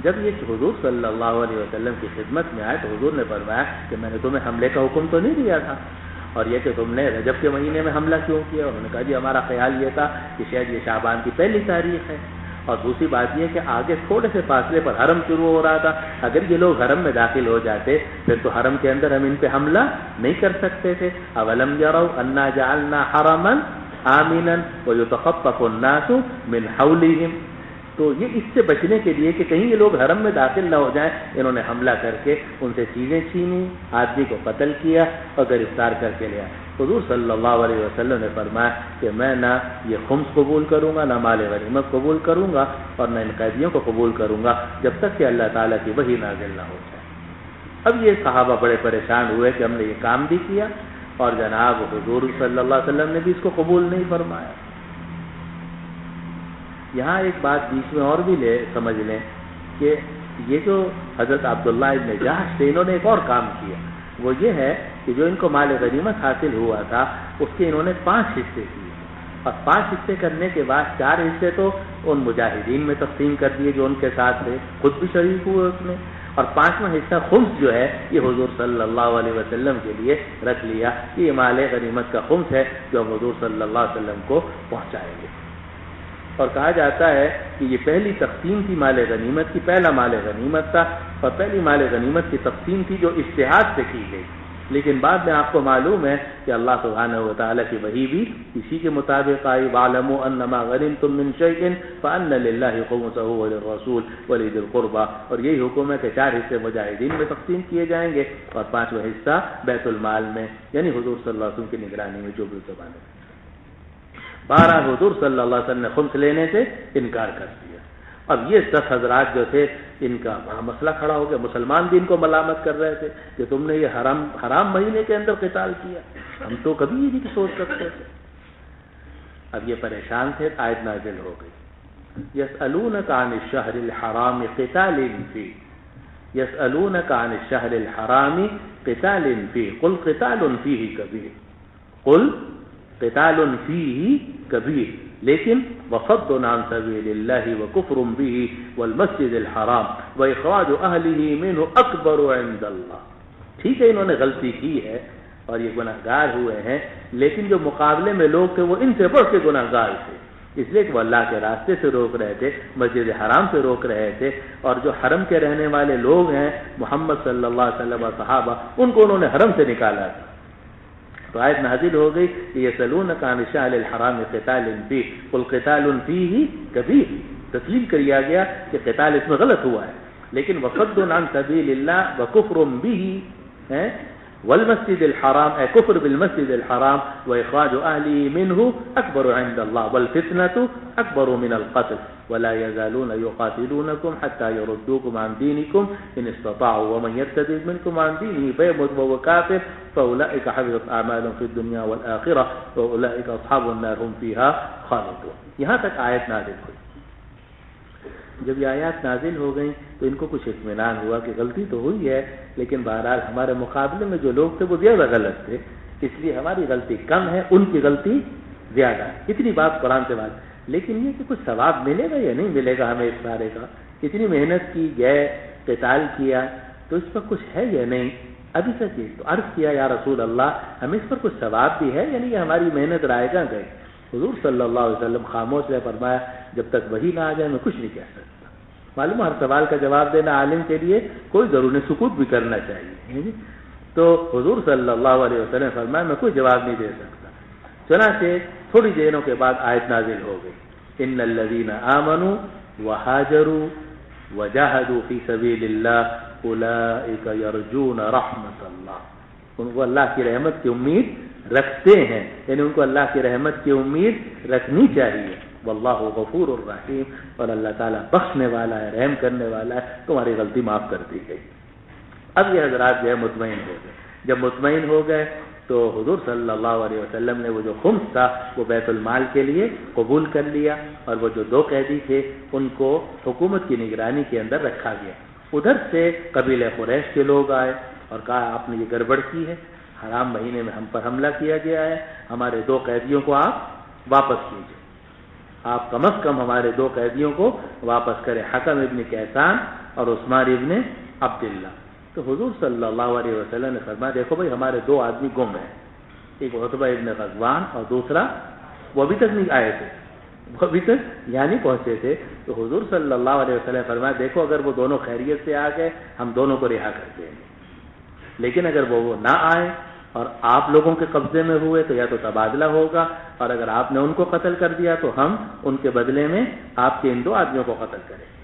جب یہ حضور صلی اللہ علیہ وسلم کی خدمت میں آئے تو حضور نے فرمایا کہ میں نے تمہیں حملے کا حکم تو نہیں دیا تھا، اور یہ کہ تم نے رجب کے مہینے میں حملہ کیوں کیا؟ انہوں نے کہا جی ہمارا خیال یہ تھا کہ شاید یہ شعبان کی پہلی تاریخ ہے، اور دوسری بات یہ کہ آگے تھوڑے سے فاصلے پر حرم شروع ہو رہا تھا، اگر یہ لوگ حرم میں داخل ہو جاتے پھر تو حرم کے اندر ہم ان پہ حملہ نہیں کر سکتے تھے۔ اولم یروا انا جعلنا حرما آمنا ویتخطف الناس من حولهم، تو یہ اس سے بچنے کے لیے کہ کہیں یہ لوگ حرم میں داخل نہ ہو جائیں، انہوں نے حملہ کر کے ان سے چیزیں چھینی، آدمی کو قتل کیا اور گرفتار کر کے لیا۔ حضور صلی اللہ علیہ وسلم نے فرمایا کہ میں نہ یہ خمس قبول کروں گا، نہ مال غنیمت قبول کروں گا، اور نہ ان قیدیوں کو قبول کروں گا جب تک کہ اللہ تعالیٰ کی وحی نازل نہ ہو جائے۔ اب یہ صحابہ بڑے پریشان ہوئے کہ ہم نے یہ کام بھی کیا اور جناب حضور صلی اللہ علیہ وسلم نے بھی اس کو قبول نہیں فرمایا۔ یہاں ایک بات بیچ میں اور بھی سمجھ لیں کہ یہ جو حضرت عبداللہ ابن جحش تھے، انہوں نے ایک اور کام کیا، وہ یہ ہے کہ جو ان کو مال غنیمت حاصل ہوا تھا اس کے انہوں نے 5 حصے کیے، اور 5 حصے کرنے کے بعد 4 حصے تو ان مجاہدین میں تقسیم کر دیے جو ان کے ساتھ تھے، خود بھی شریک ہوئے اس میں، اور 5واں حصہ خمس جو ہے یہ حضور صلی اللہ علیہ وسلم کے لیے رکھ لیا کہ یہ مال غنیمت کا خمس ہے جو ہم حضور صلی اللہ علیہ وسلم کو پہنچائیں گے۔ اور کہا جاتا ہے کہ یہ پہلی تقسیم تھی مال غنیمت کی، پہلا مال غنیمت تھا، اور پہلی مال غنیمت کی تقسیم تھی جو اجتہاد سے کی گئی، لیکن بعد میں آپ کو معلوم ہے کہ اللہ سبحانہ وتعالیٰ کی وحی بھی اسی کے مطابق آئی، وَاعْلَمُوا أَنَّمَا غَنِمْتُم مِّن شَيْءٍ فَأَنَّ لِلَّهِ خُمُسَهُ وَلِلرَّسُولِ وَلِذِي الْقُرْبَىٰ، اور یہی حکم ہے کہ 4 حصے مجاہدین میں تقسیم کیے جائیں گے اور 5واں حصہ بیت المال میں، یعنی حضور صلی اللہ علیہ وسلم کی نگرانی میں جو بھی زبانیں۔ بہرحال حضور صلی اللہ علیہ وسلم نے خمس لینے سے انکار کر دیا۔ اب یہ 10 حضرات جو تھے ان کا بڑا مسئلہ کھڑا ہو گیا، مسلمان بھی ان کو ملامت کر رہے تھے کہ تم نے یہ حرام مہینے کے اندر قتال کیا، ہم تو کبھی یہ نہیں سوچ سکتے تھے۔ اب یہ پریشان تھے، آیت نازل ہو گئی، یسألونک عن الشہر الحرام قتال فیہ، یسألونک عن الشہر الحرام قتال فیہ قل قتال فیہ کبیر، قل قتال فیہ کبیر لیکن وصد عن سبیل اللہ وکفر بہ والمسجد الحرام واخراج اہلہ منہ اکبر عند اللہ۔ ٹھیک ہے انہوں نے غلطی کی ہے اور یہ گناہگار ہوئے ہیں، لیکن جو مقابلے میں لوگ تھے وہ ان سے بڑھ کے گناہگار تھے، اس لیے کہ وہ اللہ کے راستے سے روک رہے تھے، مسجد حرام سے روک رہے تھے، اور جو حرم کے رہنے والے لوگ ہیں محمد صلی اللہ علیہ وسلم اور صحابہ، ان کو انہوں نے حرم سے نکالا تھا۔ تو آیت نازل ہو گئی کہ یسألونک عن الشہر الحرام قتال فیہ قل قتال فیہ کبیر، تسلیم کیا گیا کہ قتال اس میں غلط ہوا ہے، لیکن وصد عن سبیل اللہ وکفر بہ والمسجد الحرام اے کفر بالمسجد الحرام واخراج اہلہ منہ اکبر عند اللہ والفتنة اکبر من القتل ولا يزالون يقاتلونكم حتى يردوكم عن دينكم ان استطاعوا ومن يرتد منكم عن دينه فيمت وهو كافر فاولئك حبطت اعمالهم في الدنيا والاخره واولئك اصحاب النار هم فيها خالدون۔ یہاں تک آیت نازل ہوئی۔ جب یہ آیات نازل ہو گئیں تو ان کو کچھ اطمینان ہوا کہ غلطی تو ہوئی ہے، لیکن بہرحال ہمارے مقابلے میں جو لوگ تھے وہ زیادہ غلط تھے، اس لیے ہماری غلطی کم ہے، ان کی غلطی زیادہ ہے۔ اتنی بات قرآن سے بات، لیکن یہ کہ کچھ ثواب ملے گا یا نہیں ملے گا ہمیں اس سارے کا، اتنی محنت کی، گئے قتال کیا، تو اس پر کچھ ہے یا نہیں؟ ابھی تک یہ تو عرض کیا یا رسول اللہ ہمیں اس پر کچھ ثواب بھی ہے یعنی یہ ہماری محنت رائے گاں گئے؟ حضور صلی اللہ علیہ وسلم خاموش رہے، فرمایا جب تک وحی نہ آ جائے میں کچھ نہیں کہہ سکتا۔ معلوم ہر سوال کا جواب دینا عالم کے لیے کوئی ضروری نہیں، سکوت بھی کرنا چاہیے۔ تو حضور صلی اللہ علیہ وسلم فرمایا میں کوئی جواب نہیں دے سکتا۔ چنانچہ تھوڑی دنوں کے بعد آیت نازل ہو گئی، ان الذین آمنوا وہاجروا وجاہدوا فی سبیل اللہ اولئک یرجون رحمت اللہ، ان کو اللہ کی رحمت کی امید رکھتے ہیں، یعنی ان کو اللہ کی رحمت کی امید رکھنی چاہیے۔ واللہ غفور الرحیم، اور اللہ تعالیٰ بخشنے والا ہے، رحم کرنے والا ہے، تمہاری غلطی معاف کر دی گئی۔ اب یہ حضرات جو ہے مطمئن ہو گئے۔ جب مطمئن ہو گئے تو حضور صلی اللہ علیہ وسلم نے وہ جو خمس تھا وہ بیت المال کے لیے قبول کر لیا، اور وہ جو 2 قیدی تھے ان کو حکومت کی نگرانی کے اندر رکھا گیا۔ ادھر سے قبیلہ قریش کے لوگ آئے اور کہا آپ نے یہ گڑبڑ کی ہے، حرام مہینے میں ہم پر حملہ کیا گیا ہے، ہمارے 2 قیدیوں کو آپ واپس کیجیے، آپ کم از کم ہمارے 2 قیدیوں کو واپس کریں، حکم ابن کیسان اور عثمان ابن عبداللہ۔ تو حضور صلی اللہ علیہ وسلم نے فرمایا دیکھو بھائی ہمارے 2 آدمی گم ہیں، ایک عتبہ ابن غزوان اور دوسرا وہ ابھی تک نہیں آئے تھے، وہ ابھی تک یہاں نہیں پہنچے تھے۔ تو حضور صلی اللہ علیہ وسلم نے فرمایا دیکھو اگر وہ دونوں خیریت سے آ گئے ہم دونوں کو رہا کر دیں گے، لیکن اگر وہ نہ آئے اور آپ لوگوں کے قبضے میں ہوئے تو یا تو تبادلہ ہوگا، اور اگر آپ نے ان کو قتل کر دیا تو ہم ان کے بدلے میں آپ کے ان 2 آدمیوں کو قتل کریں گے۔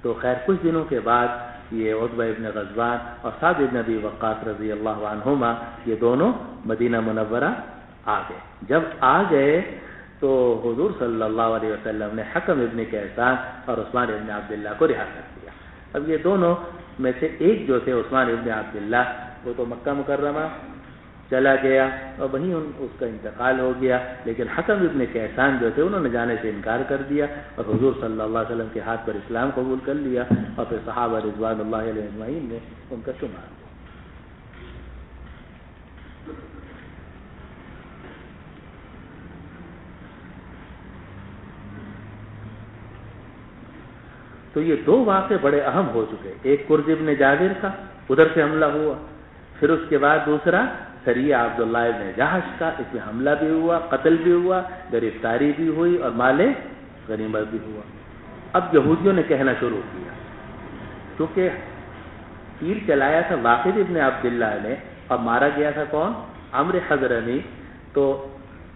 تو خیر کچھ دنوں کے بعد یہ عتبہ ابن غزوان اور سعد ابن ابی وقاص رضی اللہ عنہما یہ دونوں مدینہ منورہ آ گئے۔ جب آ گئے تو حضور صلی اللہ علیہ وسلم نے حکم ابن کیسان اور عثمان ابن عبداللہ کو رہا کر دیا۔ اب یہ دونوں میں سے ایک جو تھے عثمان ابن عبداللہ وہ تو مکہ مکرمہ چلا گیا اور وہیں اس کا انتقال ہو گیا، لیکن حکم ابن کیسان جو تھے انہوں نے جانے سے انکار کر دیا اور حضور صلی اللہ علیہ وسلم کے ہاتھ پر اسلام قبول کر لیا، اور پھر صحابہ رضوان اللہ علیہ اجمعین نے ان کا شمار کیا۔ تو یہ 2 واقعے بڑے اہم ہو چکے، ایک کرز ابن جابر کا ادھر سے حملہ ہوا، پھر اس کے بعد دوسرا سریہ عبداللہ ابن جہش کا، اس میں حملہ بھی ہوا، قتل بھی ہوا، گرفتاری بھی ہوئی اور مال غنیمت بھی ہوا۔ اب یہودیوں نے کہنا شروع کیا، کیونکہ تیر چلایا تھا واقد ابن عبداللہ نے اور مارا گیا تھا کون؟ عمرو حضرمی، تو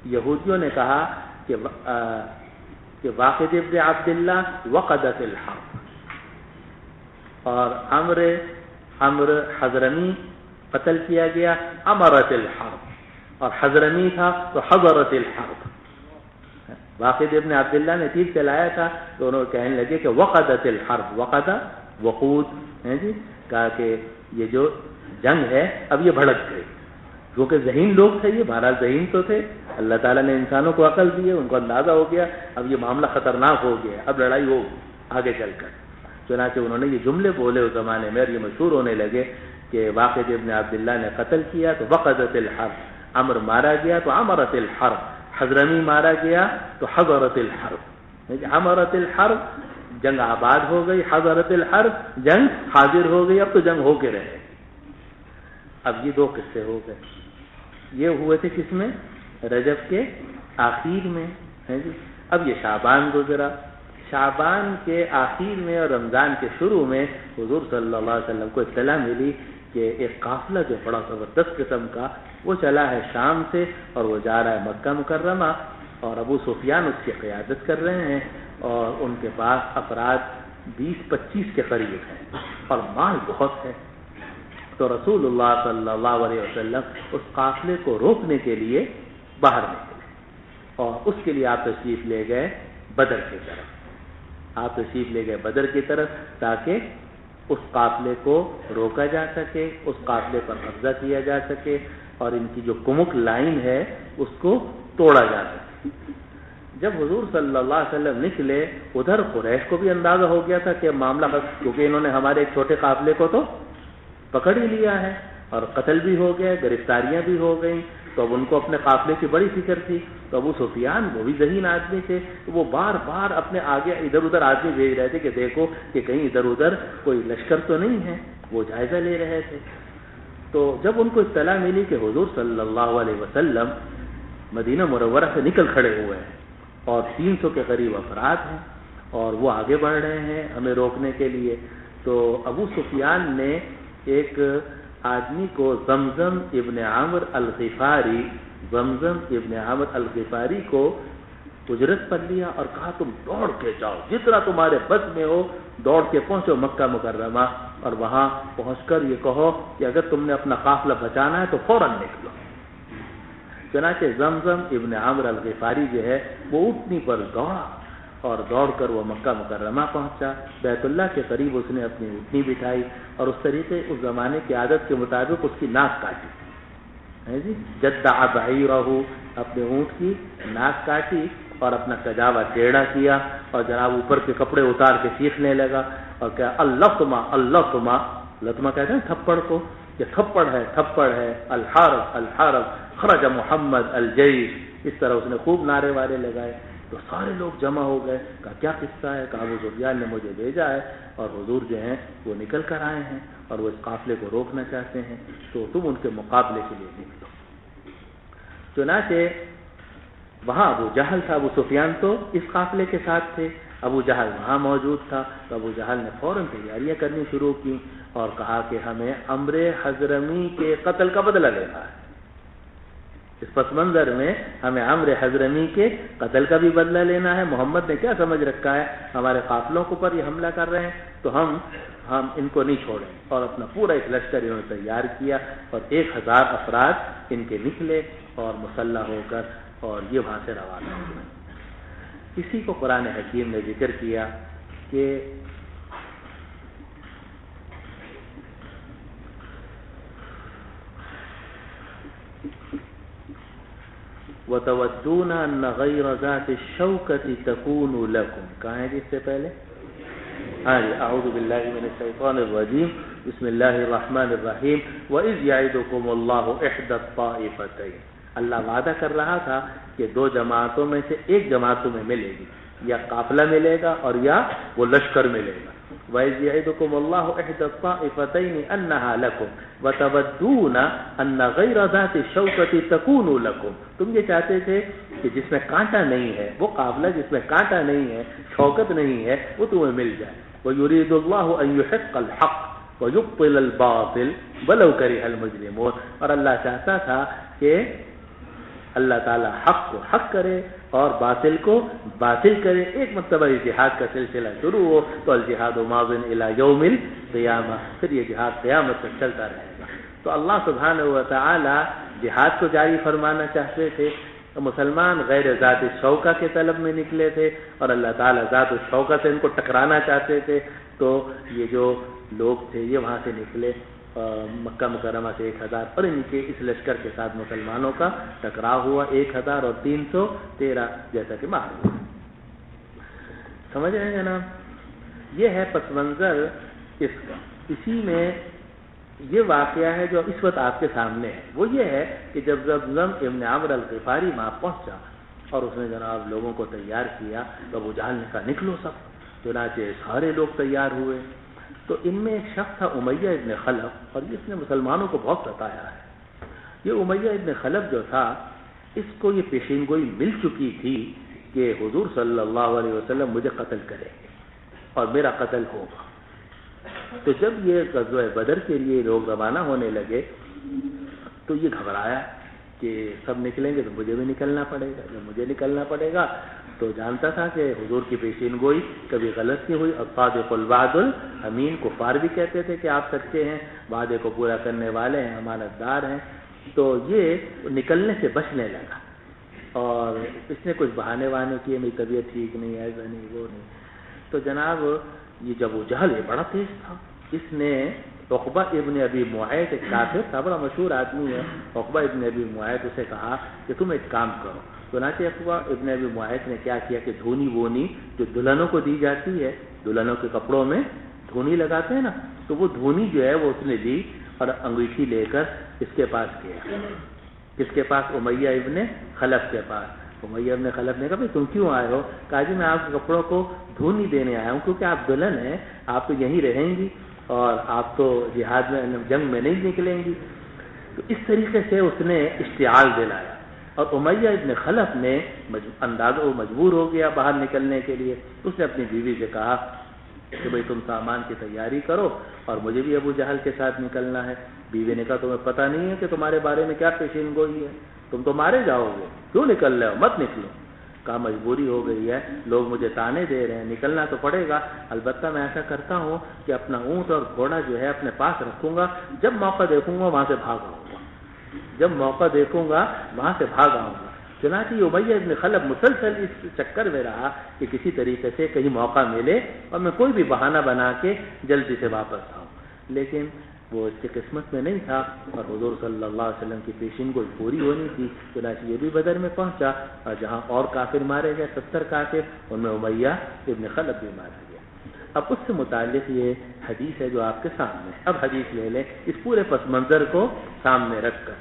یہودیوں نے کہا کہ واقد ابن عبداللہ وقدت الحرب، اور عمرو حضرمی قتل کیا گیا، امرت الحرب، اور حضرمی تھا تو حضرت الحرب۔ واقد ابن عبداللہ نے تیر چلایا تھا تو انہوں کہنے لگے کہ وقدت الحرب، وقد وقود ہے جی، کہا کہ یہ جو جنگ ہے اب یہ بھڑک گئی، کیونکہ ذہین لوگ تھے، یہ بہرحال ذہین تو تھے، اللہ تعالیٰ نے انسانوں کو عقل دی ہے، ان کو اندازہ ہو گیا اب یہ معاملہ خطرناک ہو گیا، اب لڑائی ہو آگے چل کر۔ چنانچہ انہوں نے یہ جملے بولے اس زمانے میں اور یہ مشہور ہونے لگے کہ واقد ابن عبداللہ نے قتل کیا تو وقدت الحرب، عمر مارا گیا تو عمرت الحرب، حضرمی مارا گیا تو حضرت الحرب۔ عمرت الحرب جنگ آباد ہو گئی، حضرت الحرب جنگ حاضر ہو گئی، اب تو جنگ ہو کے رہے۔ اب یہ 2 قصے ہو گئے، یہ ہوئے تھے کس میں؟ رجب کے آخر میں ہے جی۔ اب یہ شعبان گزرا، شعبان کے آخر میں اور رمضان کے شروع میں حضور صلی اللہ علیہ وسلم کو اطلاع ملی کہ ایک قافلہ جو بڑا زبردست قسم کا وہ چلا ہے شام سے اور وہ جا رہا ہے مکہ مکرمہ، اور ابو سفیان اس کی قیادت کر رہے ہیں، اور ان کے پاس افراد 20-25 کے قریب ہیں اور مال بہت ہے۔ تو رسول اللہ صلی اللہ علیہ وسلم اس قافلے کو روکنے کے لیے باہر نکلے، اور اس کے لیے آپ تشریف لے گئے بدر کی طرف، آپ تشریف لے گئے بدر کی طرف تاکہ اس قافلے کو روکا جا سکے، اس قافلے پر قبضہ کیا جا سکے، اور ان کی جو کمک لائن ہے اس کو توڑا جا سکے۔ جب حضور صلی اللہ علیہ وسلم نکلے، ادھر قریش کو بھی اندازہ ہو گیا تھا کہ معاملہ، کیونکہ انہوں نے ہمارے ایک چھوٹے قافلے کو تو پکڑ ہی لیا ہے اور قتل بھی ہو گئے، گرفتاریاں بھی ہو گئیں، تو اب ان کو اپنے قافلے کی بڑی فکر تھی۔ تو ابو سفیان وہ بھی ذہین آدمی تھے، وہ بار بار اپنے آگے ادھر ادھر آدمی بھیج رہے تھے کہ دیکھو کہ کہیں ادھر ادھر کوئی لشکر تو نہیں ہے، وہ جائزہ لے رہے تھے۔ تو جب ان کو اطلاع ملی کہ حضور صلی اللہ علیہ وسلم مدینہ منورہ سے نکل کھڑے ہوئے ہیں اور 300 کے قریب افراد ہیں اور وہ آگے بڑھ رہے ہیں ہمیں روکنے کے لیے، تو ابو سفیان نے ایک آدمی کو زمزم ابن عامر الغفاری، زمزم ابن عامر الغفاری کو اجرت پر لیا اور کہا تم دوڑ کے جاؤ، جتنا تمہارے بس میں ہو دوڑ کے پہنچو مکہ مکرمہ، اور وہاں پہنچ کر یہ کہو کہ اگر تم نے اپنا قافلہ بچانا ہے تو فوراً نکلو، چنانچہ زمزم ابن عمرو الغفاری جو ہے وہ اونٹنی پر دوڑا اور دوڑ کر وہ مکہ مکرمہ پہنچا، بیت اللہ کے قریب اس نے اپنی اونٹنی بٹھائی اور اس طریقے اس زمانے کی عادت کے مطابق اس کی ناک کاٹی، جی جدع بعیرہ، اپنے اونٹ کی ناک کاٹی اور اپنا کجاوا ٹیڑھا کیا اور جناب اوپر کے کپڑے اتار کے چیخنے لگا اور کہا اللطمہ اللطمہ، لطمہ کہتے ہیں تھپڑ کو، یہ تھپڑ ہے، الحارب الحارب، خرج محمد الجیش، اس طرح اس نے خوب نعرے وارے لگائے۔ تو سارے لوگ جمع ہو گئے، کہا کیا قصہ ہے؟ کہا ابو سفیان نے مجھے بھیجا ہے اور حضور جو ہیں وہ نکل کر آئے ہیں اور وہ اس قافلے کو روکنا چاہتے ہیں، تو تم ان کے مقابلے کے لیے نکلو۔ چنانچہ وہاں ابو جہل تھا، ابو سفیان تو اس قافلے کے ساتھ تھے، ابو جہل وہاں موجود تھا، تو ابو جہل نے فوراً تیاریاں کرنی شروع کی اور کہا کہ ہمیں عمرو حضرمی کے قتل کا بدلہ لینا ہے۔ اس پس منظر میں ہمیں عمرو حضرمی کے قتل کا بھی بدلہ لینا ہے۔ محمد نے کیا سمجھ رکھا ہے، ہمارے قافلوں کے اوپر یہ حملہ کر رہے ہیں تو ہم ان کو نہیں چھوڑیں، اور اپنا پورا ایک لشکر انہوں نے تیار کیا اور 1000 افراد ان کے نکلے اور مسلح ہو کر اور یہ وہاں سے روانہ ہوئے۔ اسی کو قرآن حکیم نے ذکر کیا کہ وَتَوَدُّونَ أَنَّ غَيْرَ ذَاتِ الشَّوْكَةِ تَكُونُ لَكُمْ، کہاں ہے جس سے پہلے؟ اعوذ باللہ من الشیطان الرجیم، بسم اللہ الرحمن الرحیم، وَإِذْ يَعِدُكُمُ اللَّهُ إِحْدَى الطَّائِفَتَيْنِ، اللہ وعدہ کر رہا تھا کہ 2 جماعتوں میں سے ایک جماعت تمہیں ملے گی، یا قافلہ ملے گا اور یا وہ لشکر ملے گا۔ وَإِذْ يَعِدُكُمُ اللَّهُ إِحْدَى الطَّائِفَتَيْنِ أَنَّهَا لَكُمْ وَتَوَدُّونَ أَنَّ غَيْرَ ذَاتِ الشَّوْكَةِ تَكُونُ لَكُمْ، تم یہ چاہتے تھے کہ جس میں کانٹا نہیں ہے، وہ قافلہ جس میں کانٹا نہیں ہے، شوکت نہیں ہے، وہ تمہیں مل جائے۔ وَيُرِيدُ اللَّهُ أَن يُحِقَّ الْحَقَّ وَيُبْطِلَ الْبَاطِلَ وَلَوْ كَرِهَ الْمُجْرِمُونَ، اور اللہ چاہتا تھا کہ اللہ تعالیٰ حق کو حق کرے اور باطل کو باطل کرے۔ ایک مرتبہ یہ جہاد کا سلسلہ شروع ہو تو الجہاد ماض الی یوم القیامہ، پھر یہ جہاد قیامت تک چلتا رہے گا۔ تو اللہ سبحانہ و تعالی جہاد کو جاری فرمانا چاہتے تھے، مسلمان غیر ذات شوکہ کے طلب میں نکلے تھے اور اللہ تعالیٰ ذات شوکہ سے ان کو ٹکرانا چاہتے تھے، تو یہ جو لوگ تھے یہ وہاں سے نکلے مکہ مکرمہ سے 1000 اور ان کے اس لشکر کے ساتھ مسلمانوں کا ٹکراؤ ہوا 1000 اور 313 جیسا کہ معلوم ہے۔ سمجھ رہے ہیں جناب؟ یہ ہے پس منظر اس کا۔ اسی میں یہ واقعہ ہے جو اس وقت آپ کے سامنے ہے، وہ یہ ہے کہ جب زمزم ابن عمرو الغفاری وہاں پہنچا اور اس نے جناب لوگوں کو تیار کیا تو ابو جہل نے کہا نکلو سب، چنانچہ سارے لوگ تیار ہوئے۔ تو ان میں ایک شخص تھا امیہ ابن خلف، اور اس نے مسلمانوں کو بہت ستایا ہے۔ یہ امیہ ابن خلف جو تھا، اس کو یہ پیشین گوئی مل چکی تھی کہ حضور صلی اللہ علیہ وسلم مجھے قتل کریں گے اور میرا قتل ہوگا۔ تو جب یہ غزوہ بدر کے لیے لوگ روانہ ہونے لگے تو یہ گھبرایا کہ سب نکلیں گے تو مجھے بھی نکلنا پڑے گا، جب مجھے نکلنا پڑے گا تو جانتا تھا کہ حضور کی پیشین گوئی کبھی غلط نہیں ہوئی، اور صادق الوعد الامین، کفار بھی کہتے تھے کہ آپ سچے ہیں، وعدے کو پورا کرنے والے ہیں، امانت دار ہیں۔ تو یہ نکلنے سے بچنے لگا اور اس نے کچھ بہانے وہانے کیے، میری طبیعت ٹھیک نہیں ہے، ایسا نہیں وہ نہیں۔ تو جناب یہ جب وہ جہل یہ بڑا تیز تھا، اس نے عقبہ ابن ابی معیط، ایک کافر تھا، بڑا مشہور آدمی ہے، عقبہ ابن ابی معیط، اسے کہا کہ تم ایک کام کرو۔ چنانچہ عقبہ ابن ابی معیط نے کیا کیا کہ دھونی وونی جو دلہنوں کو دی جاتی ہے، دلہنوں کے کپڑوں میں دھونی لگاتے ہیں نا، تو وہ دھونی جو ہے وہ اس نے لی اور انگیٹھی لے کر اس کے پاس گیا۔ کس کے پاس؟ امیہ ابن خلف کے پاس۔ امیہ ابن خلف نے کہا بھائی تم کیوں آئے ہو؟ کہا جی میں آپ کے کپڑوں کو دھونی دینے آیا ہوں، کیونکہ آپ دلہن ہیں، آپ تو یہیں رہیں گی اور آپ تو جہاد میں جنگ میں نہیں نکلیں گی۔ تو اس طریقے سے اس نے اشتعال دلایا اور امیہ ابن خلف نے اندازہ مجبور ہو گیا باہر نکلنے کے لیے۔ اس نے اپنی بیوی سے کہا کہ بھئی تم سامان کی تیاری کرو اور مجھے بھی ابو جہل کے ساتھ نکلنا ہے۔ بیوی نے کہا تمہیں پتہ نہیں ہے کہ تمہارے بارے میں کیا پیشین گوئی ہے، تم تو مارے جاؤ گے، کیوں نکل رہے ہو، مت نکلو۔ کہا مجبوری ہو گئی ہے، لوگ مجھے تانے دے رہے ہیں، نکلنا تو پڑے گا، البتہ میں ایسا کرتا ہوں کہ اپنا اونٹ اور گھوڑا جو ہے اپنے پاس رکھوں گا، جب موقع دیکھوں گا وہاں سے بھاگ آؤں گا۔ جب موقع دیکھوں گا وہاں سے بھاگ آؤں گا۔ چنانچہ یہ امیہ ابن خلف مسلسل اس چکر میں رہا کہ کسی طریقے سے کہیں موقع ملے اور میں کوئی بھی بہانہ بنا کے جلدی سے واپس آؤں، لیکن وہ اس کی قسمت میں نہیں تھا، اور حضور صلی اللہ علیہ وسلم کی پیشین گوئی پوری ہونی تھی، چنانچہ یہ بھی بدر میں پہنچا، اور جہاں اور کافر مارے گئے 70 کافر، ان میں امیہ ابن خلف بھی مارا گیا۔ اب اس سے متعلق یہ حدیث ہے جو آپ کے سامنے ہے۔ اب حدیث لے لیں اس پورے پس منظر کو سامنے رکھ کر۔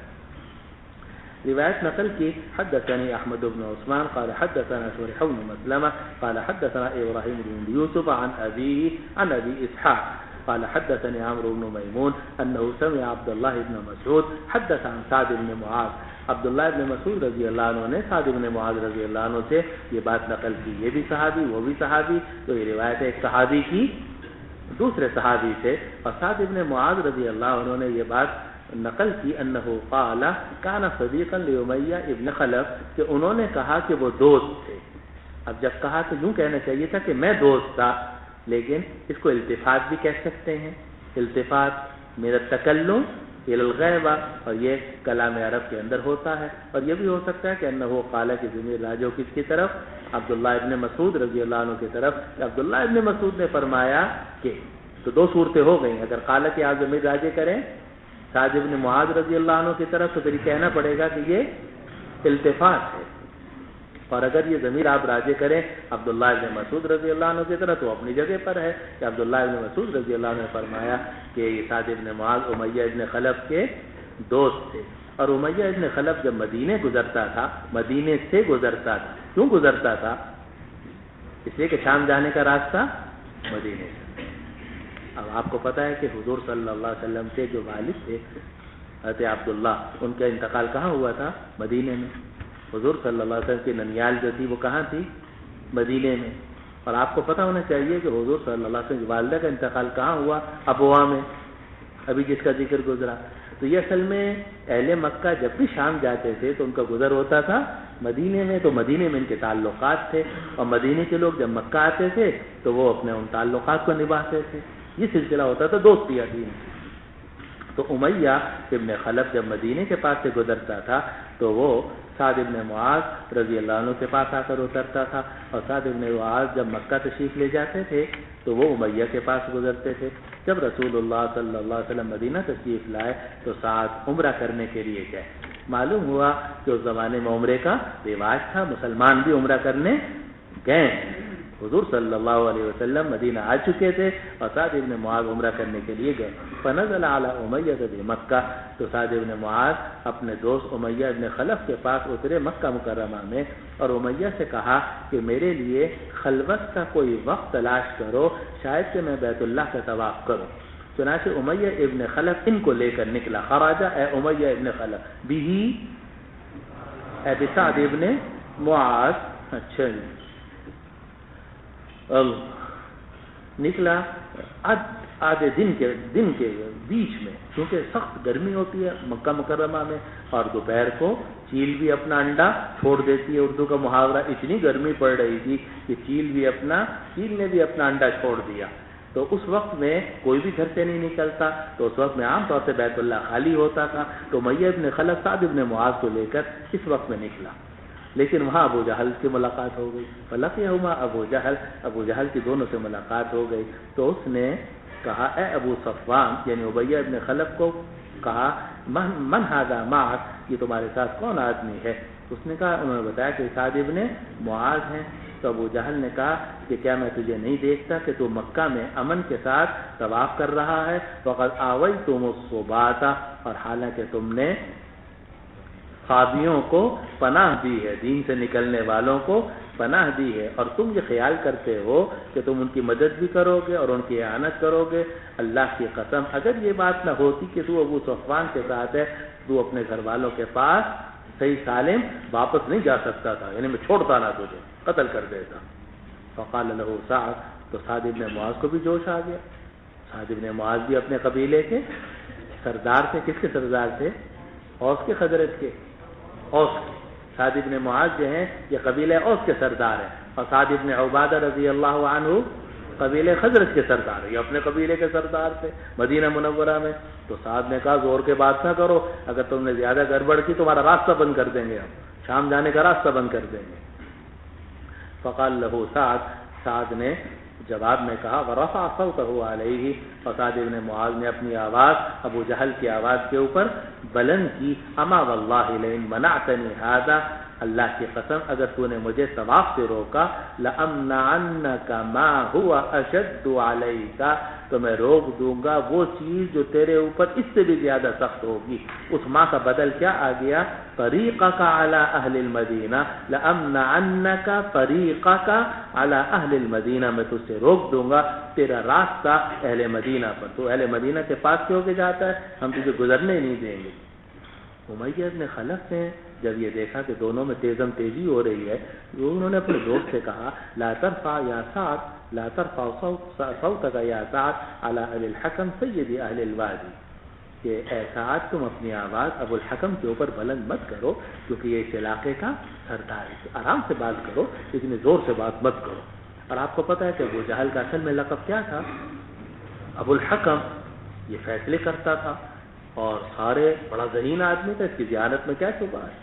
روایت نقل کی، حدثني احمد بن عثمان قال حدثنا شريح بن مسلمة قال حدثنا ابراهيم بن يوسف عن ابيه عن ابي اسحاق قال حدثني عمرو بن ميمون انه سمع عبد الله بن مسعود حدث عن سعد بن معاذ۔ عبداللہ ابن مسعود رضی اللہ عنہ نے سعد بن معاذ رضی اللہ عنہ سے یہ بات نقل کی، یہ بھی صحابی وہ بھی صحابی، تو یہ روایت ہے ایک صحابی کی دوسرے صحابی سے، اور سعد بن معاذ رضی اللہ عنہ نے یہ بات نقل کی انہو قال کان صدیقا لیمیہ ابن خلف، کہ انہوں نے کہا کہ وہ دوست تھے۔ اب جب کہا تو یوں کہنا چاہیے تھا کہ میں دوست تھا، لیکن اس کو التفات بھی کہہ سکتے ہیں، التفات من التکلم الی الغیبہ، اور یہ کلام عرب کے اندر ہوتا ہے، اور یہ بھی ہو سکتا ہے کہ انہو قال کہ ضمیر راجع کس کی طرف، عبداللہ ابن مسعود رضی اللہ عنہ کی طرف، کہ عبداللہ ابن مسعود نے فرمایا کہ، تو دو صورتیں ہو گئیں، اگر قال کہ آپ ضمیر راجع کریں سعد بن معاذ رضی اللہ عنہ کی طرف تو پھر کہنا پڑے گا کہ یہ التفات ہے، اور اگر یہ ضمیر آپ راجع کریں عبداللہ ابن مسعود رضی اللہ عنہ کی طرف تو اپنی جگہ پر ہے کہ عبداللہ ابن مسعود رضی اللہ عنہ نے فرمایا کہ یہ سعد بن معاذ امیہ ابن خلف کے دوست تھے، اور امیہ ابن خلف جب مدینے گزرتا تھا، مدینے سے گزرتا تھا، کیوں گزرتا تھا؟ اس لیے کہ شام جانے کا راستہ مدینے سے۔ اب آپ کو پتہ ہے کہ حضور صلی اللہ علیہ وسلم کے جو والد تھے حضرت عبداللہ، ان کا انتقال کہاں ہوا تھا؟ مدینے میں۔ حضور صلی اللہ علیہ وسلم کی ننیال جو تھی وہ کہاں تھی؟ مدینے میں۔ اور آپ کو پتہ ہونا چاہیے کہ حضور صلی اللہ علیہ وسلم کی والدہ کا انتقال کہاں ہوا؟ ابوا میں، ابھی جس کا ذکر گزرا۔ تو یہ اصل میں اہل مکہ جب بھی شام جاتے تھے تو ان کا گزر ہوتا تھا مدینے میں، تو مدینے میں ان کے تعلقات تھے، اور مدینے کے لوگ جب مکہ آتے تھے تو وہ اپنے ان تعلقات کو نبھاتے تھے، یہ سلسلہ ہوتا تھا دوستی دین۔ تو امیہ ابن خلف جب مدینے کے پاس سے گزرتا تھا تو وہ سعد ابن معاذ رضی اللہ عنہ کے پاس آ کر اترتا تھا، اور سعد ابن معاذ جب مکہ تشریف لے جاتے تھے تو وہ امیہ کے پاس گزرتے تھے۔ جب رسول اللہ صلی اللہ علیہ وسلم مدینہ تشریف لائے تو سعد عمرہ کرنے کے لیے گئے۔ معلوم ہوا کہ اس زمانے میں عمرے کا رواج تھا، مسلمان بھی عمرہ کرنے گئے۔ حضور صلی اللہ علیہ وسلم مدینہ آ چکے تھے اور سعد ابن معاذ عمرہ کرنے کے لیے گئے۔ فنزل علی امیہ بمکہ، تو سعد ابن معاذ اپنے دوست امیہ ابن خلف کے پاس اترے مکہ مکرمہ میں، اور امیہ سے کہا کہ میرے لیے خلوت کا کوئی وقت تلاش کرو، شاید کہ میں بیت اللہ کا طواف کروں۔ چنانچہ امیہ ابن خلف ان کو لے کر نکلا، خراجہ اے امیہ ابن خلف بھی اے بسعد ابن معاذ، اچھا نکلا آدھے دن کے بیچ میں، کیونکہ سخت گرمی ہوتی ہے مکہ مکرمہ میں، اور دوپہر کو چیل بھی اپنا انڈا چھوڑ دیتی ہے، اردو کا محاورہ، اتنی گرمی پڑ رہی تھی کہ چیل نے بھی اپنا انڈا چھوڑ دیا۔ تو اس وقت میں کوئی بھی گھر سے نہیں نکلتا، تو اس وقت میں عام طور سے بیت اللہ خالی ہوتا تھا، تو امیہ ابن خلف سعد ابن معاذ کو لے کر اس وقت میں نکلا، لیکن وہاں ابو جہل کی ملاقات ہو گئی۔ فلقیہما ابو جہل کی دونوں سے ملاقات ہو گئی، تو اس نے کہا اے ابو صفوان، یعنی امیہ ابن خلف کو کہا من ھذا معک، یہ تمہارے ساتھ کون آدمی ہے؟ اس نے کہا، انہوں نے بتایا کہ سعد ابن معاذ ہیں۔ تو ابو جہل نے کہا کہ کیا میں تجھے نہیں دیکھتا کہ تو مکہ میں امن کے ساتھ طواف کر رہا ہے؟ وقد آویتم الصباۃ، اور حالانکہ تم نے خابیوں کو پناہ دی ہے، دین سے نکلنے والوں کو پناہ دی ہے، اور تم یہ خیال کرتے ہو کہ تم ان کی مدد بھی کرو گے اور ان کی اعانت کرو گے۔ اللہ کی قسم اگر یہ بات نہ ہوتی کہ تو ابو صفوان کے ساتھ ہے، تو اپنے گھر والوں کے پاس صحیح سالم واپس نہیں جا سکتا تھا، یعنی میں چھوڑتا نہ تجھے، قتل کر دیتا۔ فقال له سعد، تو سعد ابن معاذ کو بھی جوش آ گیا۔ سعد ابن معاذ بھی اپنے قبیلے کے سردار تھے۔ کس کے سردار تھے؟ اوس کے، خزرج کے، اوس کے۔ سعد ابن معاذ جو ہیں یہ قبیلہ اوس کے سردار ہیں، اور سعد ابن عبادہ رضی اللہ عنہ قبیلے خزرج کے سردار، یہ اپنے قبیلے کے سردار تھے مدینہ منورہ میں. تو سعد نے کہا زور کے بات نہ کرو، اگر تم نے زیادہ گڑبڑ کی تمہارا راستہ بند کر دیں گے، ہم شام جانے کا راستہ بند کر دیں گے. فقال له سعد نے جواب میں کہا ورفع صوته علیہ، سعد بن معاذ نے اپنی آواز ابو جہل کی آواز کے اوپر بلند کی. اما واللہ لئن منعتنی هذا، اللہ کی قسم اگر تو نے مجھے طواف سے روکا، لأمنعنک ما هو اشد علیک، تو میں روک دوں گا وہ چیز جو تیرے اوپر اس سے بھی زیادہ سخت ہوگی. اس ماں کا بدل کیا آ گیا؟ طریقک علی اہل المدینہ، لأمنعنک طریقک علی اہل المدینہ، میں تجھ سے روک دوں گا تیرا راستہ اہل مدینہ پر. تو اہل مدینہ کے پاس سے ہو کے جاتا ہے، ہم تجھے گزرنے نہیں دیں گے. امیہ بن خلف نے جب یہ دیکھا کہ دونوں میں تیزی ہو رہی ہے، انہوں نے اپنے دوست سے کہا لا ترفع یا سعد، لا ترفع صوتک یا سعد علی ابی الحکم سید اہل الوادی، کہ اے سعد تم اپنی آواز ابو الحکم کے اوپر بلند مت کرو کیونکہ یہ اس علاقے کا سردار ہے. آرام سے بات کرو لیکن زور سے بات مت کرو. اور آپ کو پتہ ہے کہ ابو جہل کا اصل میں لقب کیا تھا؟ ابو الحکم. یہ فیصلے کرتا تھا اور سارے بڑا ذہین آدمی تھا، اس کی ذہانت میں کیا شبہ ہے،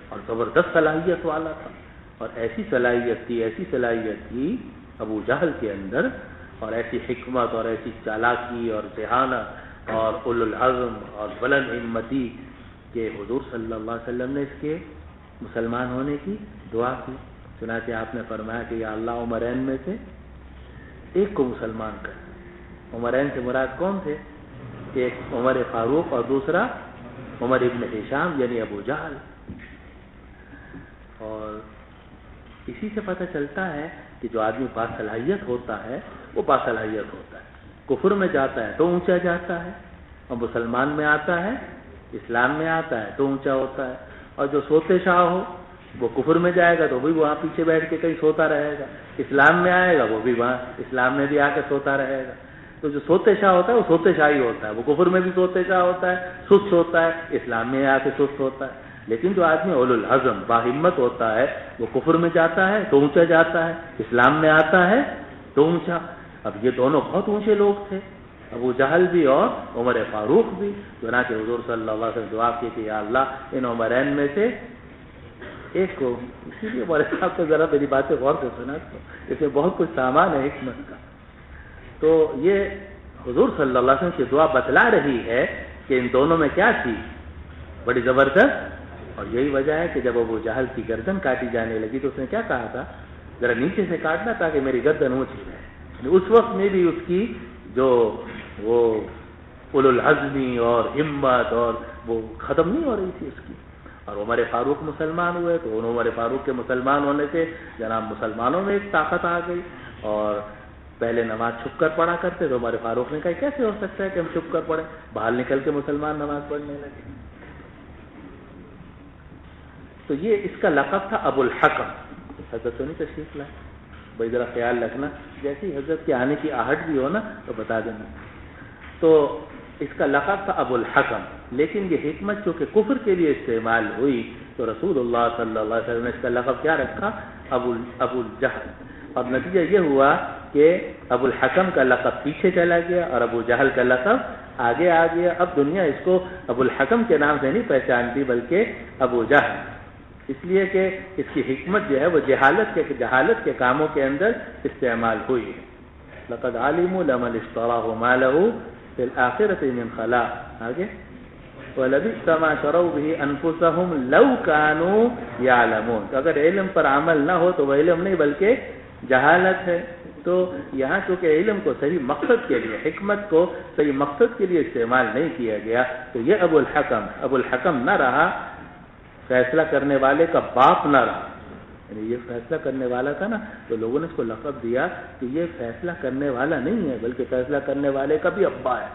اور زبردست صلاحیت والا تھا. اور ایسی صلاحیت تھی ابو جہل کے اندر، اور ایسی حکمت اور ایسی چالاکی اور ذہانت اور اولو العزم اور بلند ہمتی کہ حضور صلی اللہ علیہ وسلم نے اس کے مسلمان ہونے کی دعا کی. چنانچہ آپ نے فرمایا کہ یا اللہ عمرین میں سے ایک کو مسلمان کر. عمرین سے مراد کون تھے؟ ایک عمر فاروق اور دوسرا عمر ابن ہشام یعنی ابو جہل. اور اسی سے پتہ چلتا ہے کہ جو آدمی باصلاحیت ہوتا ہے وہ باصلاحیت ہوتا ہے. کفر میں جاتا ہے تو اونچا جاتا ہے، اور مسلمان میں آتا ہے، اسلام میں آتا ہے تو اونچا ہوتا ہے. اور جو سوتے شاہ ہو وہ کفر میں جائے گا تو بھی وہاں پیچھے بیٹھ کے کہیں سوتا رہے گا، اسلام میں آئے گا وہ بھی وہاں اسلام میں بھی آ کے سوتا رہے گا. تو جو سوتے شاہ ہوتا ہے وہ سوتے شاہی ہوتا ہے، وہ کفر میں بھی سوتے شاہ ہوتا ہے، سست ہوتا ہے، اسلام میں آ کے سست ہوتا ہے. لیکن جو آدمی اولو العزم باہمت ہوتا ہے وہ کفر میں جاتا ہے تو اونچا جاتا ہے، اسلام میں آتا ہے تو اونچا. اب یہ دونوں بہت اونچے لوگ تھے، ابو جہل بھی اور عمر فاروق بھی. چنانچہ حضور صلی اللہ علیہ وسلم دعا کی کہ یا اللہ ان عمرین میں سے ایک کو. اسی لیے ہمارے صاحب کو ذرا میری باتیں غور سے سنا، اس میں بہت کچھ سامان ہے حکمت کا. تو یہ حضور صلی اللہ علیہ وسلم کی دعا بتلا رہی ہے کہ ان دونوں میں کیا تھی، بڑی زبردست. اور یہی وجہ ہے کہ جب ابو جہل کی گردن کاٹی جانے لگی تو اس نے کیا کہا تھا، ذرا نیچے سے کاٹنا تاکہ میری گردن اونچی رہے. اس وقت میں بھی اس کی جو وہ اولو العزمی اور ہمت اور وہ ختم نہیں ہو رہی تھی اس کی. اور عمر فاروق مسلمان ہوئے تو عمر فاروق کے مسلمان ہونے سے جناب مسلمانوں میں ایک طاقت آ گئی. اور پہلے نماز چھپ کر پڑھا کرتے تو عمر فاروق نے کہا کیسے ہو سکتا ہے کہ ہم چھپ کر پڑھیں، باہر نکل کے مسلمان نماز پڑھنے لگے. تو یہ اس کا لقب تھا ابو الحکم. حضرت تو نہیں تشریف لائے بھائی، ذرا خیال رکھنا جیسی حضرت کے آنے کی آہٹ بھی ہو نا تو بتا دینا. تو اس کا لقب تھا ابو الحکم. لیکن یہ حکمت چونکہ کفر کے لیے استعمال ہوئی تو رسول اللہ صلی اللہ علیہ وسلم نے اس کا لقب کیا رکھا، ابو الجہل. اور نتیجہ یہ ہوا کہ ابو الحکم کا لقب پیچھے چلا گیا اور ابو جہل کا لقب آگے آ گیا. اب دنیا اس کو ابو الحکم کے نام سے نہیں پہچانتی بلکہ ابو جہل، اس لیے کہ اس کی حکمت جو ہے وہ جہالت کے کاموں کے اندر استعمال ہوئی ہے. لقد علموا لمن اشتراه ما له في الآخرة من خلاق. آگے وَلَبِئْسَ مَا شَرَوْا بِهِ أَنفُسَهُمْ لَوْ كَانُوا يَعْلَمُونَ. تو اگر علم پر عمل نہ ہو تو وہ علم نہیں بلکہ جہالت ہے. تو یہاں چونکہ علم کو صحیح مقصد کے لیے، حکمت کو صحیح مقصد کے لیے استعمال نہیں کیا گیا تو یہ ابو الحکم نہ رہا، فیصلہ کرنے والے کا باپ نہ رہا. یعنی یہ فیصلہ کرنے والا تھا نا تو لوگوں نے اس کو لقب دیا کہ یہ فیصلہ کرنے والا نہیں ہے بلکہ فیصلہ کرنے والے کا بھی ابا ہے،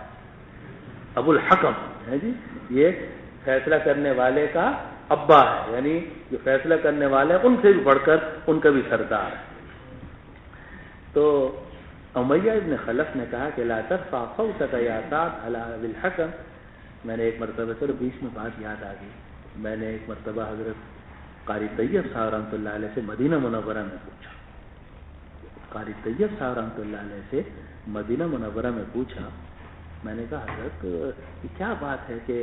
ابو الحکم ہے جی، یہ فیصلہ کرنے والے کا ابا ہے. یعنی جو فیصلہ کرنے والے ان سے بھی بڑھ کر ان کا بھی سردار ہے. تو امیہ ابن خلف نے کہا کہ لا ترفع صوتک یا سعد علی ابی الحکم. میں نے ایک مرتبہ چلو بیچ میں بات یاد آ گئی، میں نے ایک مرتبہ حضرت قاری طیب صاحب رحمۃ اللہ علیہ سے مدینہ منورہ میں پوچھا قاری طیب صاحب رحمۃ اللہ علیہ سے مدینہ منورہ میں پوچھا، میں نے کہا حضرت یہ کیا بات ہے کہ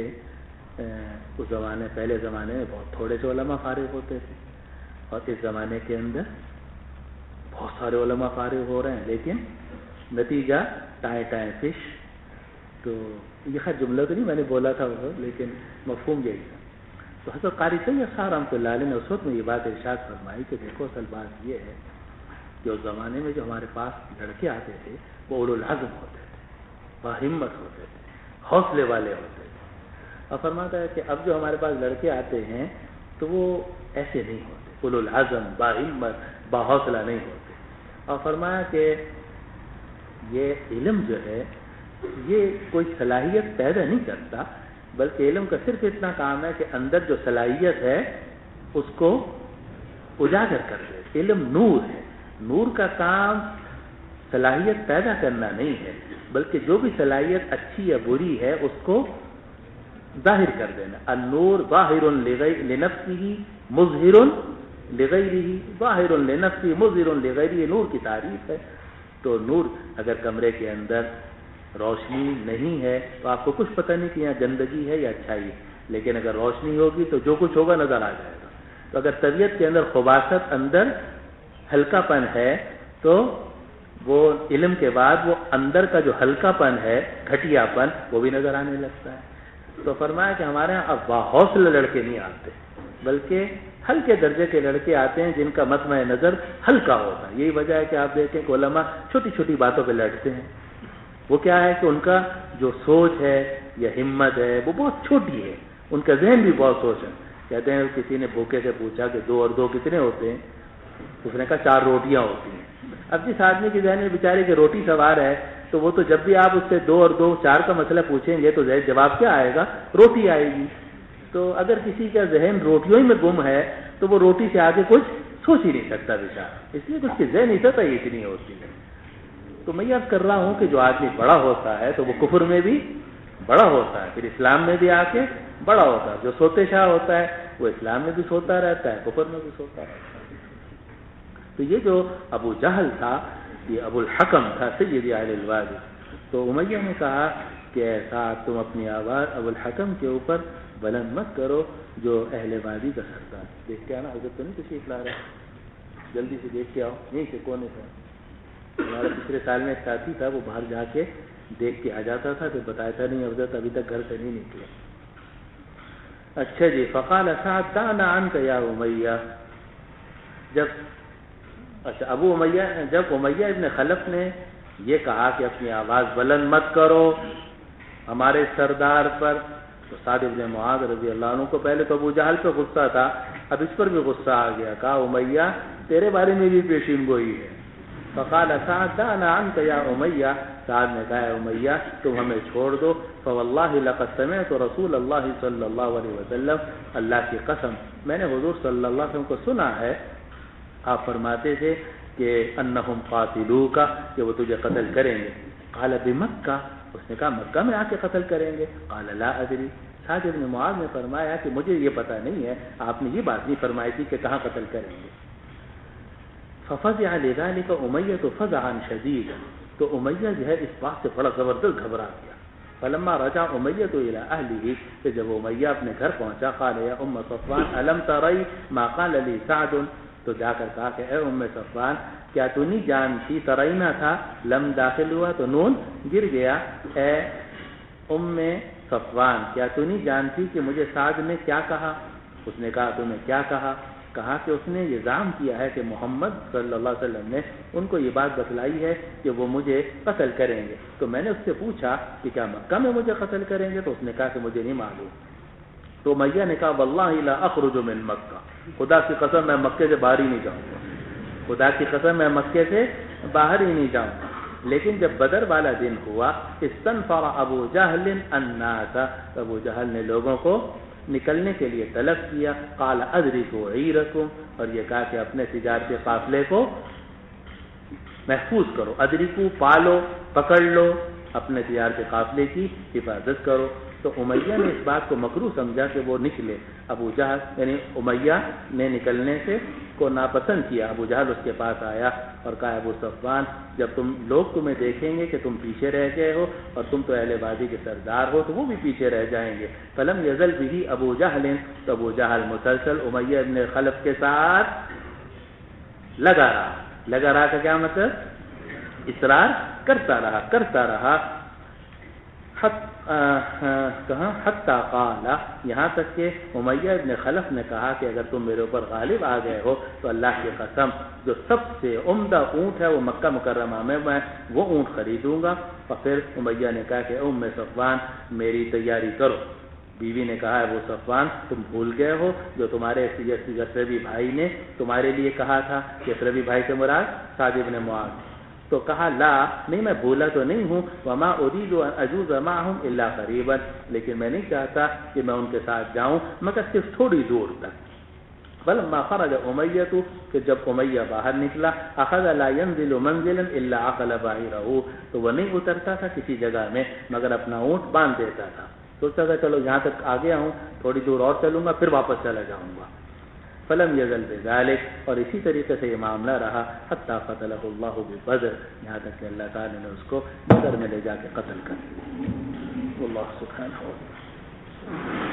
اس زمانے پہلے زمانے میں بہت تھوڑے سے علماء فارغ ہوتے تھے اور اس زمانے کے اندر بہت سارے علماء فارغ ہو رہے ہیں، لیکن نتیجہ ٹائیں ٹائیں فش. تو یہ خیر جملہ تو نہیں میں نے بولا تھا وہ، لیکن مفہوم یہی تھا. تو حضرت قاری طیب صاحب رحمۃ اللہ علیہ نے اس وقت میں یہ بات ارشاد فرمائی کہ دیکھو اصل بات یہ ہے کہ اس زمانے میں جو ہمارے پاس لڑکے آتے تھے وہ اولو العزم ہوتے تھے، باہمت ہوتے تھے، حوصلے والے ہوتے تھے. اور فرماتا ہے کہ اب جو ہمارے پاس لڑکے آتے ہیں تو وہ ایسے نہیں ہوتے، اولو العزم، باہمت، باحوصلہ نہیں ہوتے. اور فرمایا کہ یہ علم جو ہے یہ کوئی صلاحیت پیدا نہیں کرتا، بلکہ علم کا صرف اتنا کام ہے کہ اندر جو صلاحیت ہے اس کو اجاگر کر دے. علم نور ہے، نور کا کام صلاحیت پیدا کرنا نہیں ہے، بلکہ جو بھی صلاحیت اچھی یا بری ہے اس کو ظاہر کر دینا. النور ظاہر لنفسہ مظہر لغیرہ، ظاہر لنفسہ مظہر لغیرہ، نور کی تعریف ہے. تو نور اگر کمرے کے اندر روشنی نہیں ہے تو آپ کو کچھ پتہ نہیں کہ یہاں گندگی ہے یا اچھائی ہے، لیکن اگر روشنی ہوگی تو جو کچھ ہوگا نظر آ جائے گا. تو اگر طبیعت کے اندر خباثت، اندر ہلکا پن ہے تو وہ علم کے بعد وہ اندر کا جو ہلکا پن ہے، گھٹیا پن، وہ بھی نظر آنے لگتا ہے. تو فرمایا کہ ہمارے یہاں اب باحوصلہ لڑکے نہیں آتے، بلکہ ہلکے درجے کے لڑکے آتے ہیں جن کا مطمع نظر ہلکا ہوتا ہے. یہی وجہ ہے کہ آپ دیکھیں کہ علماء چھوٹی چھوٹی باتوں پہ لڑتے ہیں. وہ کیا ہے کہ ان کا جو سوچ ہے یا ہمت ہے وہ بہت چھوٹی ہے، ان کا ذہن بھی بہت سوچ ہے. کہتے ہیں کسی نے بھوکے سے پوچھا کہ 2 اور 2 کتنے ہوتے ہیں؟ اس نے کہا 4 روٹیاں ہوتی ہیں. اب جس آدمی کے ذہن میں بیچارے کی روٹی سوار ہے تو وہ تو جب بھی آپ اس سے 2 اور 2 4 کا مسئلہ پوچھیں گے تو جواب کیا آئے گا؟ روٹی آئے گی. تو اگر کسی کا ذہن روٹیوں ہی میں گم ہے تو وہ روٹی سے آگے کچھ سوچ ہی نہیں سکتا بیچارہ، اس لیے اس کی ذہنی سطح ہی اتنی ہوتی ہے. تو میں یاد کر رہا ہوں کہ جو آدمی بڑا ہوتا ہے تو وہ کفر میں بھی بڑا ہوتا ہے، پھر اسلام میں بھی آ کے بڑا ہوتا ہے. جو سوتے شاہ ہوتا ہے وہ اسلام میں بھی سوتا رہتا ہے، کفر میں بھی سوتا رہتا ہے. تو یہ جو ابو جہل تھا یہ ابو الحکم تھا سید اہل الوادی. تو امیہ نے کہا کہ ایسا تم اپنی آواز ابو الحکم کے اوپر بلند مت کرو جو اہل وادی کا سردار. دیکھ کے آنا، حضرت تو نہیں تشریف لا رہا، جلدی سے دیکھ کے آؤ. یہیں سے کونے سے ہمارا پچھلے سال میں ایک ساتھی تھا، وہ باہر جا کے دیکھ کے آ جاتا تھا، پھر بتایا تھا نہیں حضرت ابھی تک گھر سے نہیں نکلے. اچھا جی. فقال سعد دعنا عنک یا امیہ. ابو امیہ جب امیہ ابن خلف نے یہ کہا کہ اپنی آواز بلند مت کرو ہمارے سردار پر، تو سعد ابن معاذ رضی اللہ عنہ کو پہلے تو ابو جہل پہ غصہ تھا، اب اس پر بھی غصہ آ گیا. کہا امیہ تیرے بارے میں بھی پیشین گوئی ہے. فقال سعد دعنا عنک یا امیہ. سعد نے کہا امیہ تم ہمیں چھوڑ دو. فواللہ لقد سمعت رسول اللہ صلی اللہ علیہ وسلم، اللہ کی قسم میں نے حضور صلی اللہ علیہ وسلم کو سنا ہے آپ فرماتے تھے کہ انہم قاتلوک، کہ وہ تجھے قتل کریں گے. قال بمکہ، اس نے کہا مکہ میں آ کے قتل کریں گے. قال لا ادری. سعد بن معاذ نے فرمایا کہ مجھے یہ پتہ نہیں ہے، آپ نے یہ بات نہیں فرمائی تھی کہ کہاں قتل کریں گے. ففزع لذلك امیہ فزعا شدیدا. تو امیہ جو ہے اس بات سے بڑا زبردست گھبرا گیا. فلما رجع امیہ الى اہلہ، کہ جب امیہ اپنے گھر پہنچا قال یا ام صفوان الم تری ما قال لی سعد. تو جا کر کہا کہ اے ام صفوان کیا تو نہیں جانتی، ترینا تھا لم داخل ہوا تو نون گر گیا. اے ام صفوان کیا تو نہیں جانتی کہ مجھے سعد نے کیا کہا؟ اس نے کہا تم نے کیا کہا؟ کہا کہ اس نے یہ زعم کیا ہے کہ محمد صلی اللہ علیہ وسلم نے ان کو یہ بات بتلائی ہے کہ وہ مجھے قتل کریں گے. تو میں نے اس سے پوچھا کہ کیا مکہ میں مجھے قتل کریں گے؟ تو اس نے کہا کہ مجھے نہیں معلوم. تو امیہ نے کہا واللہ لا اخرج من مکہ، خدا کی قسم میں مکے سے باہر ہی نہیں جاؤں گا، خدا کی قسم میں مکے سے باہر ہی نہیں جاؤں گا. لیکن جب بدر والا دن ہوا استنفر ابو جہل الناس، ابو جہل نے لوگوں کو نکلنے کے لیے طلب کیا. قال ادرکوا عیرکم، اور یہ کہا کہ اپنے تجارتی قافلے کو محفوظ کرو. ادرکو پالو، پکڑ لو، اپنے تجارتی قافلے کی حفاظت کرو۔ تو امیہ نے اس بات کو مکروہ سمجھا کہ وہ نکلے۔ ابو جہل یعنی امیہ نے نکلنے سے کو ناپسند کیا۔ ابو جہل اس کے پاس آیا اور کہا ابو صفوان جب لوگ تمہیں دیکھیں گے کہ تم پیچھے رہ گئے ہو اور تم تو اہل بادی کے سردار ہو تو وہ بھی پیچھے رہ جائیں گے۔ فلم یزل بھی ابو جہل، تو ابو جہل مسلسل امیہ ابن خلف کے ساتھ لگا رہا کا کیا مطلب؟ اصرار کرتا رہا حتیٰ قال، یہاں تک کہ امیہ ابن خلف نے کہا کہ اگر تم میرے اوپر غالب آ گئے ہو تو اللہ کی قسم جو سب سے عمدہ اونٹ ہے وہ مکہ مکرمہ میں وہ اونٹ خریدوں گا۔ اور پھر امیہ نے کہا کہ ام صفوان میری تیاری کرو۔ بیوی نے کہا ابو صفوان تم بھول گئے ہو جو تمہارے یثربی بھائی نے تمہارے لیے کہا تھا۔ یثربی بھائی سے مراد سعد بن معاذ۔ تو کہا لا، نہیں میں بھولا تو نہیں ہوں، وما اريد ان اجوز معهم الا قریبا، لیکن میں نہیں چاہتا کہ میں ان کے ساتھ جاؤں مگر صرف تھوڑی دور تک۔ فلما خرج امیہ، کہ جب امیہ باہر نکلا، اخذ لا ينزل منزلا الا عقل بعيره، تو وہ نہیں اترتا تھا کسی جگہ میں مگر اپنا اونٹ باندھ دیتا تھا۔ سوچتا تھا چلو یہاں تک آ گیا ہوں، تھوڑی دور اور چلوں گا پھر واپس چلا جاؤں گا۔ فلم یزل بذلک، اور اسی طریقے سے یہ معاملہ رہا حتی قتلہ اللہ ببدر، یہاں تک کہ اللہ تعالی نے اس کو بدر میں لے جا کے قتل کر دیا۔ اللہ سبحانہ و تعالی